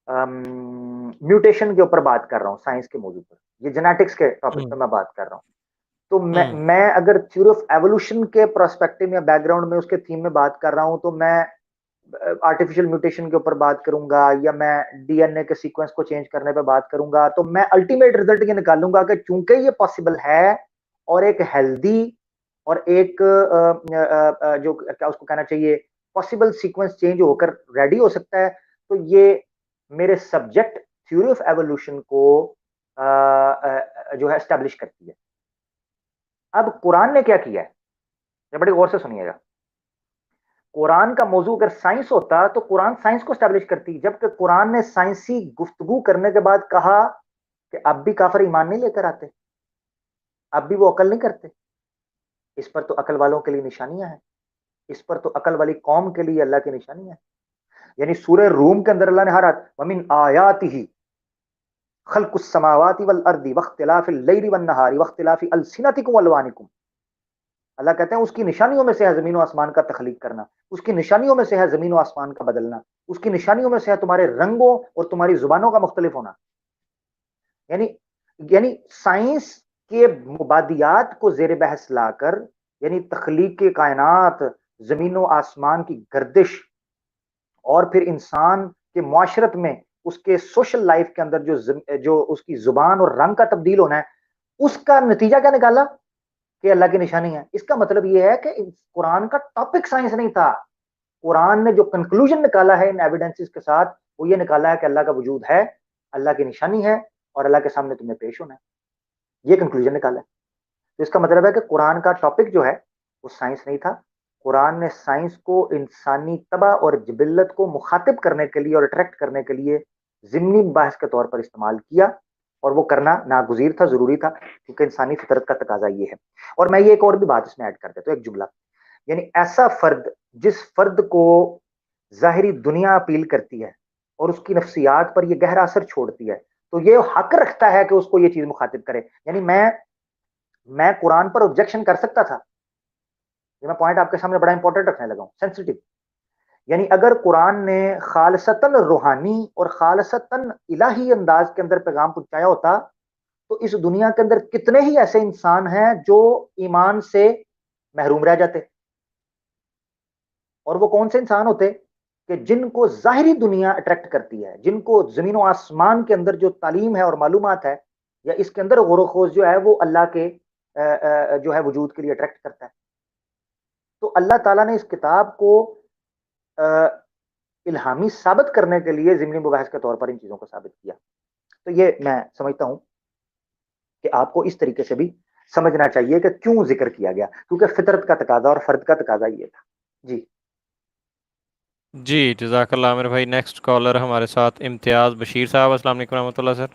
میوٹیشن کے اوپر بات کر رہا ہوں سائنس کے موضوع پر, یہ جینیٹکس کے ٹاپک پہ میں بات کر رہا ہوں, تو میں اگر تھیوری آف ایوولوشن کے پرسپیکٹو یا بیک گراؤنڈ میں اس کے تھیم میں بات کر رہا ہوں, تو میں آرٹیفیشل میوٹیشن کے اوپر بات کروں گا, یا میں ڈی این اے کے سیکوینس کو چینج کرنے پہ بات کروں گا, تو میں الٹیمیٹ رزلٹ یہ نکالوں گا کہ چونکہ یہ پاسبل ہے, اور ایک ہیلدی اور ایک جو کیا اس کو کہنا چاہیے پاسبل سیکوینس چینج ہو کر ریڈی ہو سکتا ہے, تو یہ میرے سبجیکٹ تھیوری آف ایوولوشن کو جو ہے اسٹیبلش کرتی ہے. اب قرآن نے کیا کیا ہے، بڑی غور سے سنیے گا. قرآن کا موضوع اگر سائنس ہوتا تو قرآن سائنس کو اسٹیبلش کرتی، جبکہ قرآن نے سائنسی گفتگو کرنے کے بعد کہا کہ اب بھی کافر ایمان نہیں لے کر آتے، اب بھی وہ عقل نہیں کرتے. اس پر تو عقل والوں کے لیے نشانیاں ہیں، اس پر تو عقل والی قوم کے لیے اللہ کی نشانیاں ہیں. یعنی سورہ روم کے اندر اللہ نے ہر ومن آیاتہ خلق السماوات والارض واختلاف اللیل والنہار واختلاف السنتکم والوانکم. اللہ کہتے ہیں اس کی نشانیوں میں سے ہے زمین و آسمان کا تخلیق کرنا، اس کی نشانیوں میں سے ہے زمین و آسمان کا بدلنا، اس کی نشانیوں میں سے ہے تمہارے رنگوں اور تمہاری زبانوں کا مختلف ہونا. یعنی سائنس کے مبادیات کو زیر بحث لا کر، یعنی تخلیق کائنات، زمین و آسمان کی گردش، اور پھر انسان کے معاشرت میں اس کے سوشل لائف کے اندر جو اس کی زبان اور رنگ کا تبدیل ہونا ہے، اس کا نتیجہ کیا نکالا کہ اللہ کی نشانی ہے. اس کا مطلب یہ ہے کہ قرآن کا ٹاپک سائنس نہیں تھا. قرآن نے جو کنکلوژن نکالا ہے ان ایویڈنسز کے ساتھ، وہ یہ نکالا ہے کہ اللہ کا وجود ہے، اللہ کی نشانی ہے، اور اللہ کے سامنے تمہیں پیش ہونا ہے. یہ کنکلوژن نکالا ہے. تو اس کا مطلب ہے کہ قرآن کا ٹاپک جو ہے وہ سائنس نہیں تھا. قرآن نے سائنس کو انسانی طبع اور جبلت کو مخاطب کرنے کے لیے اور اٹریکٹ کرنے کے لیے ضمنی بحث کے طور پر استعمال کیا، اور وہ کرنا ناگزیر تھا، ضروری تھا، کیونکہ انسانی فطرت کا تقاضا یہ ہے. اور میں یہ ایک اور بھی بات اس میں ایڈ کر دیتا ہوں، ایک جملہ. یعنی ایسا فرد جس فرد کو ظاہری دنیا اپیل کرتی ہے اور اس کی نفسیات پر یہ گہرا اثر چھوڑتی ہے، تو یہ حق رکھتا ہے کہ اس کو یہ چیز مخاطب کرے. یعنی میں قرآن پر آبجیکشن کر سکتا تھا، یہ میں پوائنٹ آپ کے سامنے بڑا امپورٹنٹ رکھنے لگا ہوں، سینسٹیو. یعنی اگر قرآن نے خالصتاً روحانی اور خالصتاً الہی انداز کے اندر پیغام پہنچایا ہوتا، تو اس دنیا کے اندر کتنے ہی ایسے انسان ہیں جو ایمان سے محروم رہ جاتے. اور وہ کون سے انسان ہوتے کہ جن کو ظاہری دنیا اٹریکٹ کرتی ہے، جن کو زمین و آسمان کے اندر جو تعلیم ہے اور معلومات ہے، یا اس کے اندر غور و خوض جو ہے وہ اللہ کے جو ہے وجود کے لیے اٹریکٹ کرتا ہے. تو اللہ تعالیٰ نے اس کتاب کو الہامی ثابت کرنے کے لیے ضمنی مباحث کے طور پر ان چیزوں کو ثابت کیا. تو یہ میں سمجھتا ہوں کہ آپ کو اس طریقے سے بھی سمجھنا چاہیے کہ کیوں ذکر کیا گیا، کیونکہ فطرت کا تقاضا اور فرد کا تقاضا یہ تھا. جی جی جزاک اللہ عامر بھائی. نیکسٹ کالر ہمارے ساتھ امتیاز بشیر صاحب. السلام علیکم رحمۃ اللہ سر.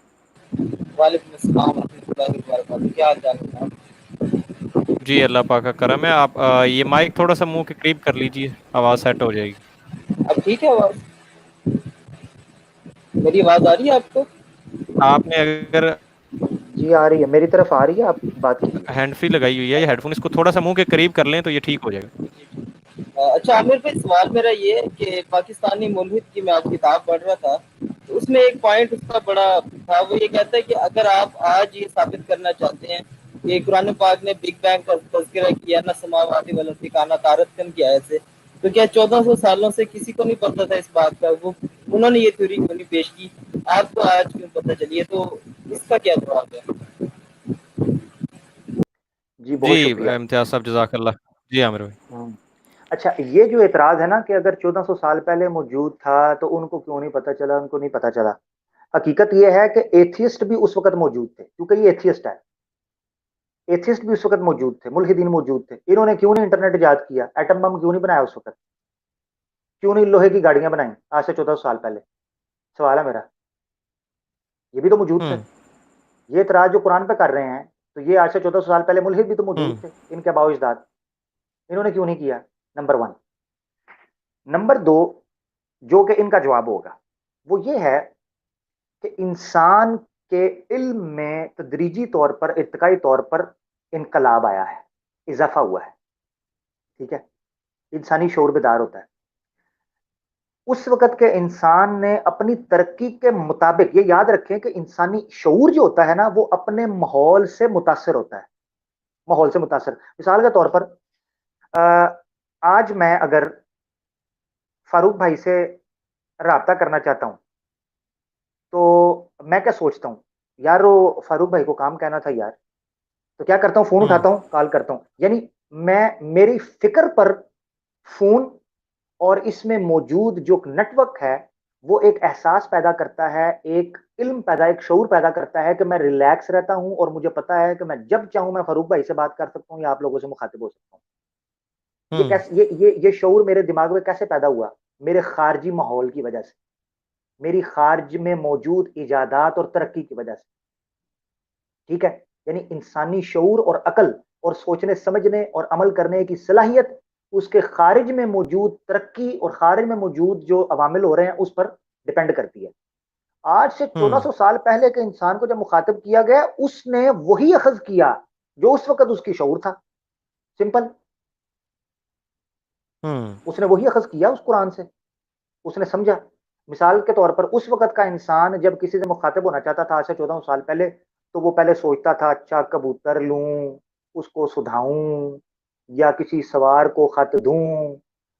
وعلیکم السلام ورحمۃ اللہ وبرکاتہ. کیا حال چال ہے؟ جی اللہ پاک کا کرم ہے. آپ یہ مائک تھوڑا سا منہ کے قریب کر لیجئے، آواز سیٹ ہو جائے گی. اب ٹھیک ہے آواز؟ میری آواز آ رہی ہے آپ کو؟ آپ نے اگر جی آ رہی ہے، میری طرف آ رہی ہے، آپ بات کیجیے. ہینڈ فری لگائی ہوئی ہے یا ہیڈ فون، اس کو تھوڑا سا منہ کے قریب کر لیں تو یہ ٹھیک ہو جائے گا. اچھا عامر بھائی، سوال میرا یہ ہے کہ پاکستانی ملحد کی میں آج کتاب پڑھ رہا تھا، تو اس میں ایک پوائنٹ اس کا بڑا تھا. وہ یہ کہتا ہے کہ اگر آپ آج یہ ثابت کرنا چاہتے ہیں کہ قرآن پاک نے بگ بینگ کا تذکرہ کیا، نہ سماواتی والارض کانہ تارکن کیا ایسے، تو کیا 1400 سالوں سے کسی کو نہیں پتہ تھا اس بات کا؟ وہ انہوں نے یہ تھیوری کیوں نہیں پیش کی؟ آپ کو آج کیوں پتہ چلی ہے؟ تو اس کا کیا جواب ہے؟ جی جی بہت شکریہ. امتیاز صاحب جزاک اللہ. جی عامر بھائی. اچھا، یہ جو اعتراض ہے نا کہ اگر 1400 سال پہلے موجود تھا تو ان کو کیوں نہیں پتہ چلا، ان کو نہیں پتہ چلا. حقیقت یہ ہے کہ ایتھیسٹ بھی اس وقت موجود تھے، کیونکہ یہ ایتھیسٹ ہے. ایتھیسٹ بھی اس وقت موجود تھے، ملحدین موجود تھے. انہوں نے کیوں نہیں انٹرنیٹ ایجاد کیا، ایٹم بم کیوں نہیں بنایا اس وقت، کیوں نہیں لوہے کی گاڑیاں بنائیں آج سے 1400 سال پہلے؟ سوال ہے میرا. یہ بھی تو موجود تھے. یہ اعتراض جو قرآن پہ کر رہے ہیں، تو یہ آج سے 1400 سال پہلے ملحد بھی تو موجود تھے ان کے آباء و اجداد. انہوں نے کیوں نہیں کیا؟ نمبر 1. نمبر 2 جو کہ ان کا جواب ہوگا وہ یہ ہے کہ انسان کے علم میں تدریجی طور پر، ارتقائی طور پر انقلاب آیا ہے، اضافہ ہوا ہے. ٹھیک ہے، انسانی شعور بیدار ہوتا ہے. اس وقت کے انسان نے اپنی ترقی کے مطابق، یہ یاد رکھیں کہ انسانی شعور جو ہوتا ہے نا وہ اپنے ماحول سے متاثر ہوتا ہے. ماحول سے متاثر، مثال کے طور پر آج میں اگر فاروق بھائی سے رابطہ کرنا چاہتا ہوں تو میں کیا سوچتا ہوں، یار وہ فاروق بھائی کو کام کہنا تھا یار، تو کیا کرتا ہوں، فون اٹھاتا ہوں، کال کرتا ہوں. یعنی میری فکر پر فون اور اس میں موجود جو نیٹ ورک ہے وہ ایک احساس پیدا کرتا ہے، ایک علم پیدا، ایک شعور پیدا کرتا ہے کہ میں ریلیکس رہتا ہوں اور مجھے پتا ہے کہ میں جب چاہوں میں فاروق بھائی سے بات کر سکتا ہوں یا آپ لوگوں سے مخاطب ہو سکتا ہوں۔ یہ کیسے یہ شعور میرے دماغ میں کیسے پیدا ہوا؟ میرے خارجی ماحول کی وجہ سے، میری خارج میں موجود ایجادات اور ترقی کی وجہ سے، ٹھیک ہے؟ یعنی انسانی شعور اور عقل اور سوچنے سمجھنے اور عمل کرنے کی صلاحیت اس کے خارج میں موجود ترقی اور خارج میں موجود جو عوامل ہو رہے ہیں اس پر ڈیپینڈ کرتی ہے۔ آج سے 1400 سال پہلے کے انسان کو جب مخاطب کیا گیا، اس نے وہی اخذ کیا جو اس وقت اس کی شعور تھا، سمپل۔ اس نے وہی اخذ کیا اس قرآن سے، اس نے سمجھا۔ مثال کے طور پر اس وقت کا انسان جب کسی سے مخاطب ہونا چاہتا تھا آج سے 1400 سال پہلے، تو وہ پہلے سوچتا تھا اچھا کبوتر لوں، اس کو سدھاؤں، یا کسی سوار کو خط دوں،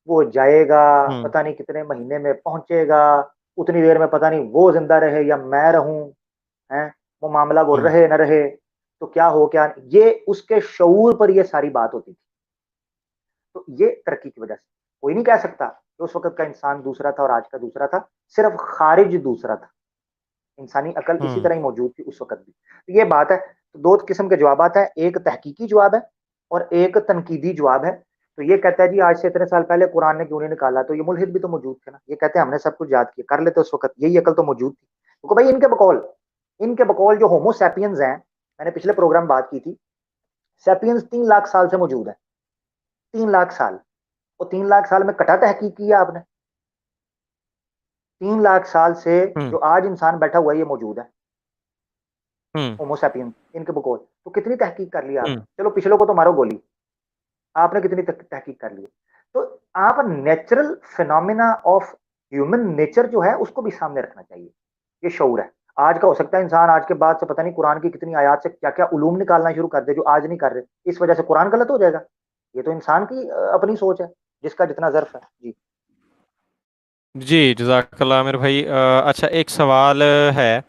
وہ جائے گا، پتہ نہیں کتنے مہینے میں پہنچے گا، اتنی دیر میں پتہ نہیں وہ زندہ رہے یا میں رہوں، وہ معاملہ وہ رہے نہ رہے تو کیا ہو کیا، یہ اس کے شعور پر یہ ساری بات ہوتی تھی۔ تو یہ ترقی کی وجہ سے، کوئی نہیں کہہ سکتا کہ اس وقت کا انسان دوسرا تھا اور آج کا دوسرا تھا، صرف خارج دوسرا تھا، انسانی عقل اسی طرح ہی موجود تھی اس وقت بھی۔ تو یہ بات ہے۔ تو دو قسم کے جوابات ہیں، ایک تحقیقی جواب ہے اور ایک تنقیدی جواب ہے۔ تو یہ کہتا ہے جی آج سے اتنے سال پہلے قرآن نے کیوں نہیں نکالا، تو یہ ملحد بھی تو موجود تھے نا، یہ کہتے ہیں ہم نے سب کچھ یاد کیا، کر لیتے اس وقت، یہی عقل تو موجود تھی۔ تو بھائی ان کے بقول جو ہومو سیپینز ہیں، میں نے پچھلے پروگرام بات کی تھی، سیپینز 3 لاکھ سال سے موجود ہے، 3 لاکھ سال، اور 3 لاکھ سال میں کٹا تحقیق کیا آپ نے؟ 3 لاکھ سال سے جو آج انسان بیٹھا ہوا ہے یہ موجود ہے، ہومو سیپینز ان کے بقول۔ تو کتنی تحقیق کر لی آپ نے؟ چلو پچھلوں کو تو مارو گولی، آپ نے کتنی تحقیق کر لی؟ تو آپ natural phenomena of human nature جو ہے اس کو بھی سامنے رکھنا چاہیے، یہ شعور ہے۔ آج کا ہو سکتا ہے انسان آج کے بعد سے پتہ نہیں قرآن کی کتنی آیات سے کیا کیا علوم نکالنا شروع کر دے جو آج نہیں کر رہے، اس وجہ سے قرآن غلط ہو جائے گا۔ یہ تو انسان کی اپنی سوچ ہے، جس کا جتنا ظرف ہے۔ جی جی جزاک اللہ عامر بھائی۔ اچھا ایک سوال ہے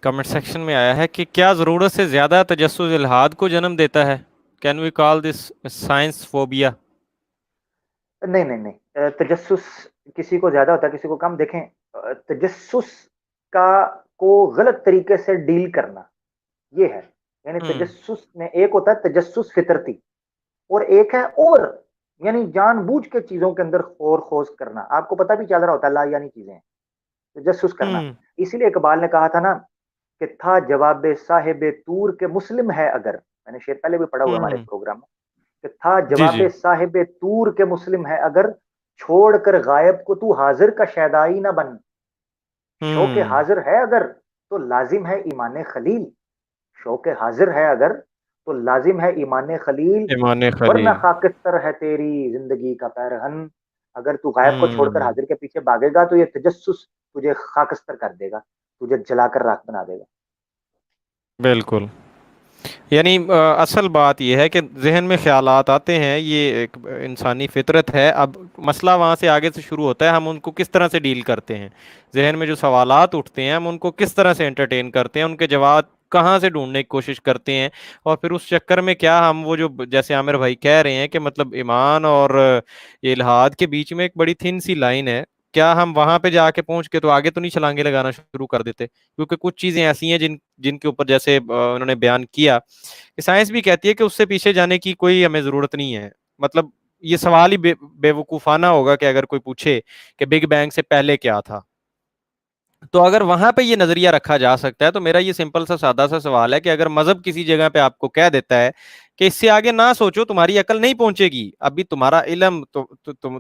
کمنٹ سیکشن میں آیا ہے کہ کیا ضرورت سے زیادہ تجسس الحاد کو جنم دیتا ہے؟ Can we call this science phobia? نہیں نہیں نہیں، تجسس کسی کو زیادہ ہوتا ہے کسی کو کم۔ دیکھیں تجسس کو غلط طریقے سے ڈیل کرنا یہ ہے، یعنی تجسس میں ایک ہوتا ہے تجسس فطرتی، اور ایک ہے اور یعنی جان بوجھ کے چیزوں کے اندر خور خوض کرنا، آپ کو پتہ بھی چل رہا ہوتا ہے لا یعنی چیزیں ہیں، تجسس کرنا۔ اسی لیے اقبال نے کہا تھا نا کہ تھا جواب صاحب طور کے مسلم ہے اگر، میں نے شعر پہلے بھی پڑھا ہوا ہمارے پروگرام میں، کہ تھا جواب صاحب طور کے مسلم ہے اگر، چھوڑ کر غائب کو تو حاضر کا شیدائی نہ بن۔ شوق حاضر ہے اگر تو لازم ہے ایمان خلیل، شوق حاضر ہے اگر تو لازم ہے ایمان خلیل، ورنہ خاکستر ہے تیری زندگی کا پیرہن۔ اگر تو غائب کو چھوڑ کر حاضر کے پیچھے بھاگے گا تو یہ تجسس تجھے خاکستر کر دے گا، تجھے جلا کر راکھ بنا دے گا۔ بالکل، یعنی اصل بات یہ ہے کہ ذہن میں خیالات آتے ہیں، یہ ایک انسانی فطرت ہے۔ اب مسئلہ وہاں سے آگے سے شروع ہوتا ہے، ہم ان کو کس طرح سے ڈیل کرتے ہیں۔ ذہن میں جو سوالات اٹھتے ہیں ہم ان کو کس طرح سے انٹرٹین کرتے ہیں، ان کے جواب کہاں سے ڈھونڈنے کی کوشش کرتے ہیں، اور پھر اس چکر میں کیا ہم وہ جو جیسے عامر بھائی کہہ رہے ہیں کہ مطلب ایمان اور یہ الحاد کے بیچ میں ایک بڑی تھن سی لائن ہے، کیا ہم وہاں پہ جا کے پہنچ کے تو آگے تو نہیں چھلانگے لگانا شروع کر دیتے؟ کیونکہ کچھ چیزیں ایسی ہیں جن کے اوپر جیسے انہوں نے بیان کیا کہ سائنس بھی کہتی ہے کہ اس سے پیچھے جانے کی کوئی ہمیں ضرورت نہیں ہے۔ مطلب یہ سوال ہی بے وقوفانہ ہوگا کہ اگر کوئی پوچھے کہ بگ بینگ سے پہلے کیا تھا، تو اگر وہاں پہ یہ نظریہ رکھا جا سکتا ہے تو میرا یہ سمپل سا سادہ سا سوال ہے کہ اگر مذہب کسی جگہ پہ آپ کو کہہ دیتا ہے کہ اس سے آگے نہ سوچو، تمہاری عقل نہیں پہنچے گی، ابھی تمہارا علم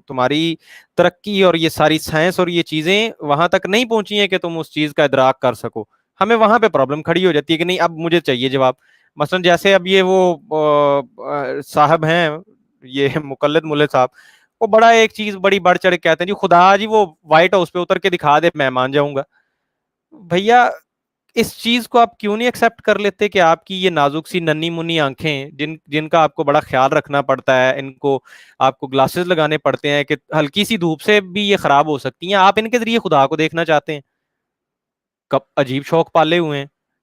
تمہاری ترقی اور یہ ساری سائنس اور یہ چیزیں وہاں تک نہیں پہنچی ہیں کہ تم اس چیز کا ادراک کر سکو، ہمیں وہاں پہ پرابلم کھڑی ہو جاتی ہے کہ نہیں اب مجھے چاہیے جواب۔ مثلا جیسے اب یہ وہ صاحب ہیں یہ مقلد ملت صاحب، وہ بڑا ایک چیز بڑی بڑھ چڑھ کے کہتے ہیں جی خدا جی وہ وائٹ ہاؤس پہ اتر کے دکھا دے میں مان جاؤں گا۔ بھیا اس چیز کو آپ کیوں نہیں ایکسیپٹ کر لیتے کہ آپ کی یہ نازک سی ننی منی آنکھیں جن کا آپ کو بڑا خیال رکھنا پڑتا ہے، ان کو آپ کو گلاسز لگانے پڑتے ہیں کہ ہلکی سی دھوپ سے بھی یہ خراب ہو سکتی ہیں، آپ ان کے ذریعے خدا کو دیکھنا چاہتے ہیں؟ کب عجیب شوق پالے ہوئے ہیں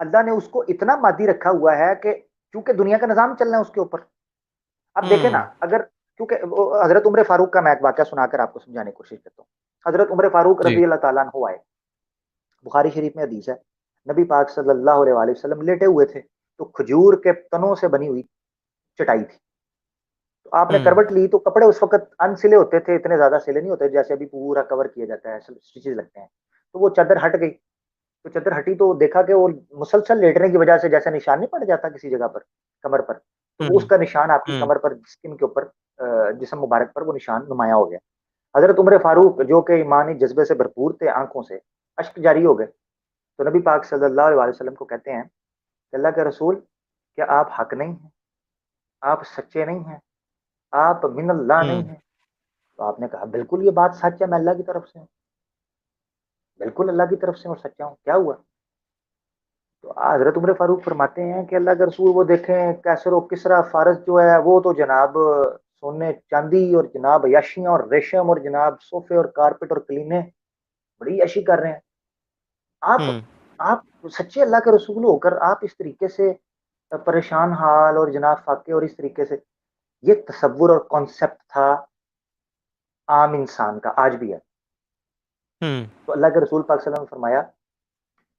اللہ نے اس کو اتنا مادی رکھا ہوا ہے کہ چونکہ دنیا کا نظام چلنا ہے اس کے اوپر. اب دیکھیں نا, اگر کیونکہ حضرت عمر فاروق کا میں ایک واقعہ سنا کر آپ کو سمجھانے کی کوشش کرتا ہوں. حضرت عمر فاروق جی رضی اللہ تعالیٰ عنہ آئے, بخاری شریف میں حدیث ہے, نبی پاک صلی اللہ علیہ وآلہ وسلم لیٹے ہوئے تھے, تو کھجور کے تنوں سے بنی ہوئی چٹائی تھی. تو آپ نے کروٹ لی, تو کپڑے اس وقت ان سلے ہوتے تھے, اتنے زیادہ سلے نہیں ہوتے جیسے ابھی پورا کور کیا جاتا ہے, سٹیچز لگتے ہیں. تو وہ چادر ہٹ گئی, تو چادر ہٹی تو دیکھا کہ وہ مسلسل لیٹنے کی وجہ سے جیسے نشان نہیں پڑ جاتا کسی جگہ پر کمر پر, تو وہ اس کا نشان آپ کی کمر پر, اسکن کے اوپر, جسم مبارک پر وہ نشان نمایاں ہو گیا. حضرت عمر فاروق جو کہ ایمانی جذبے سے بھرپور تھے, آنکھوں سے اشک جاری ہو گئے. تو نبی پاک صلی اللہ علیہ وسلم کو کہتے ہیں کہ اللہ کے رسول, کیا آپ حق نہیں ہیں, آپ سچے نہیں ہیں, آپ من اللہ نہیں ہیں؟ تو آپ نے کہا بالکل یہ بات سچ ہے, میں اللہ کی طرف سے ہوں, بالکل اللہ کی طرف سے اور سچا ہوں, کیا ہوا؟ تو حضرت عمر فاروق فرماتے ہیں کہ اللہ کے رسول وہ دیکھیں کیسر و کسرا فارس جو ہے وہ تو جناب سونے چاندی اور جناب یاشیاں اور ریشم اور جناب صوفے اور کارپٹ اور کلینے بڑی یاشی کر رہے ہیں. آپ آپ سچے اللہ کے رسول ہو کر آپ اس طریقے سے پریشان حال اور جناب فاقے, اور اس طریقے سے یہ تصور اور کانسیپٹ تھا عام انسان کا, آج بھی ہے. تو اللہ کے رسول پاک صلی اللہ علیہ وسلم نے فرمایا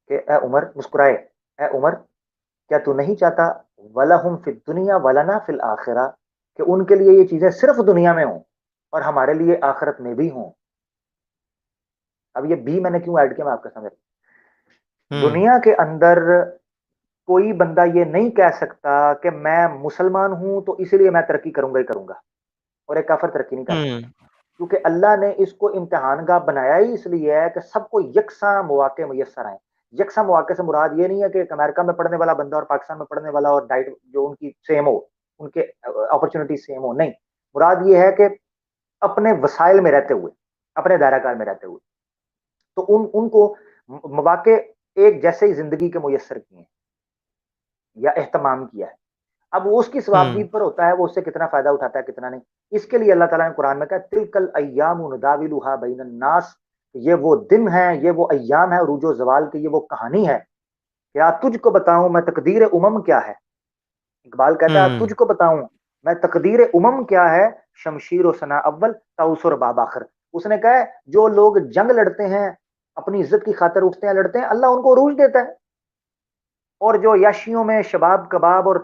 کہ اے عمر, مسکرائے, اے عمر کیا تو نہیں چاہتا وَلَهُمْ فِي الدُّنْيَا وَلَنَا فِي الْآخِرَةِ, کہ ان کے لیے یہ چیزیں صرف دنیا میں ہوں اور ہمارے لیے آخرت میں بھی ہوں. اب یہ بھی میں نے کیوں ایڈ کیا, میں آپ کا سمجھ. دنیا کے اندر کوئی بندہ یہ نہیں کہہ سکتا کہ میں مسلمان ہوں تو اس لیے میں ترقی کروں گا ہی کروں گا, اور ایک کافر ترقی نہیں کر سکتا, کیونکہ اللہ نے اس کو امتحان گاہ بنایا ہی اس لیے ہے کہ سب کو یکساں مواقع میسر آئیں. یکساں مواقع سے مراد یہ نہیں ہے کہ امریکہ میں پڑھنے والا بندہ اور پاکستان میں پڑھنے والا اور ڈائٹ جو ان کی سیم ہو, ان کے اپرچونٹی سیم ہو, نہیں. مراد یہ ہے کہ اپنے وسائل میں رہتے ہوئے, اپنے دائرہ کار میں رہتے ہوئے, تو ان کو مواقع ایک جیسے ہی زندگی کے میسر کیے ہیں یا اہتمام کیا ہے. اب وہ اس کی ثوابدید پر ہوتا ہے, وہ اس سے کتنا فائدہ اٹھاتا ہے کتنا نہیں. اس کے لیے اللہ تعالیٰ نے قرآن میں کہا تلک الایام نداولها بین الناس, یہ وہ دن ہیں, یہ وہ ایام ہے عروج و زوال کی, یہ وہ کہانی ہے. کیا تجھ کو بتاؤں میں تقدیر امم کیا ہے؟ اقبال کہتا ہے تجھ کو بتاؤں میں تقدیر امم کیا ہے, شمشیر و ثنا اول طاؤس و رباب آخر. اس نے کہا جو لوگ جنگ لڑتے ہیں, اپنی عزت کی خاطر اٹھتے ہیں, لڑتے ہیں, اللہ ان کو عروج دیتا ہے. اور جو یاشیوں میں شباب کباب اور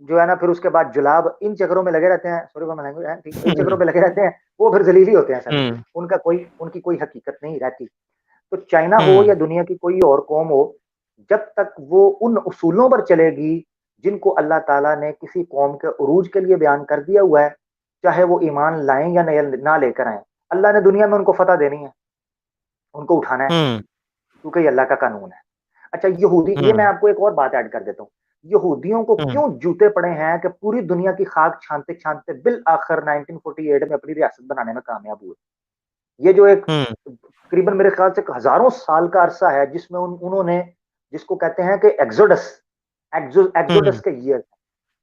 جو ہے نا پھر اس کے بعد جلاب, ان چکروں میں لگے رہتے ہیں, سوری فار مائی لینگویج, ان چکروں میں لگے رہتے ہیں, وہ پھر ذلیل ہی ہوتے ہیں سر. ان کی کوئی حقیقت نہیں رہتی. تو چائنا ہو یا دنیا کی کوئی اور قوم ہو, جب تک وہ ان اصولوں پر چلے گی جن کو اللہ تعالیٰ نے کسی قوم کے عروج کے لیے بیان کر دیا ہوا ہے, چاہے وہ ایمان لائیں یا نہ لے کر آئیں, اللہ نے دنیا میں ان کو فتح دینی ہے, ان کو اٹھانا ہے, کیونکہ یہ اللہ کا قانون ہے. اچھا یہودی, یہ میں آپ کو ایک اور بات ایڈ کر دیتا ہوں, یہودیوں کو کیوں جوتے پڑے ہیں کہ پوری دنیا کی خاک چھانتے چھانتے بالآخر 1948 میں اپنی ریاست بنانے میں کامیاب ہوئے. یہ جو ایک تقریباً میرے خیال سے ہزاروں سال کا عرصہ ہے جس میں انہوں نے, جس کو کہتے ہیں کہ ایگزوڈس کے ایئر,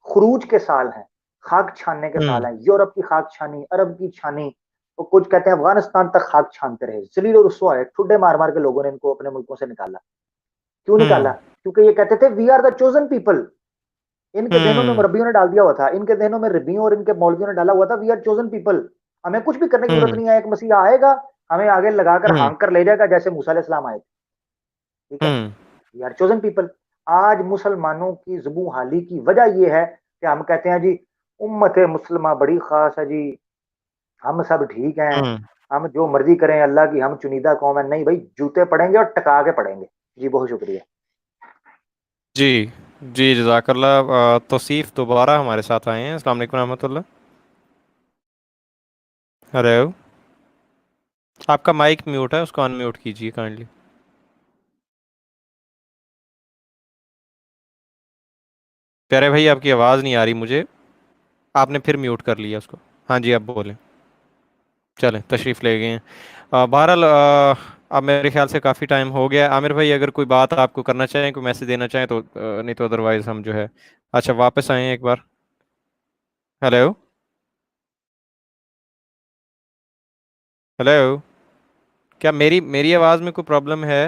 خروج کے سال ہیں, خاک چھاننے کے سال ہیں. یورپ کی خاک چھانی, عرب کی چھانی, تو کچھ کہتے ہیں افغانستان تک خاک چھانتے رہے, ذلیل و رسوا ہے, ٹھڈے مار مار کے لوگوں نے ان کو اپنے ملکوں سے نکالا. کیوں نکالا؟ کیونکہ یہ کہتے تھے we are the chosen people. ان کے ذہنوں میں مربیوں نے ڈال دیا ہوا تھا, ان کے ذہنوں میں ربیوں اور ان کے مولویوں نے ڈالا ہوا تھا وی آر چوزن پیپل, ہمیں کچھ بھی کرنے کی ضرورت نہیں ہے, ایک مسیح آئے گا ہمیں آگے لگا کر ہانک کر لے جائے گا جیسے موسیٰ علیہ السلام آئے تھے. ٹھیک ہے, وی آر چوزن پیپل. آج مسلمانوں کی زبوں حالی کی وجہ یہ ہے کہ ہم کہتے ہیں جی امت مسلمہ بڑی خاص ہے جی, ہم سب ٹھیک ہیں, ہم جو مرضی کریں, اللہ کی ہم چنیدہ قوم ہے. نہیں بھائی, جوتے پڑیں گے اور ٹکا کے پڑیں گے. جی بہت شکریہ. جی جی جزاک اللہ. توصیف دوبارہ ہمارے ساتھ آئے ہیں. السلام علیکم رحمۃ اللہ. ہلو, آپ کا مائک میوٹ ہے, اس کو ان میوٹ کیجیے کائنڈلی. پیارے بھائی آپ کی آواز نہیں آ رہی مجھے, آپ نے پھر میوٹ کر لیا اس کو. ہاں جی اب بولیں, چلیں تشریف لے گئے ہیں. بہرحال اب میرے خیال سے کافی ٹائم ہو گیا. عامر بھائی اگر کوئی بات آپ کو کرنا چاہیں, کوئی میسج دینا چاہیں تو, نہیں تو ادروائز ہم جو ہے, اچھا واپس آئیں ایک بار. ہلو ہلو, کیا میری آواز میں کوئی پرابلم ہے؟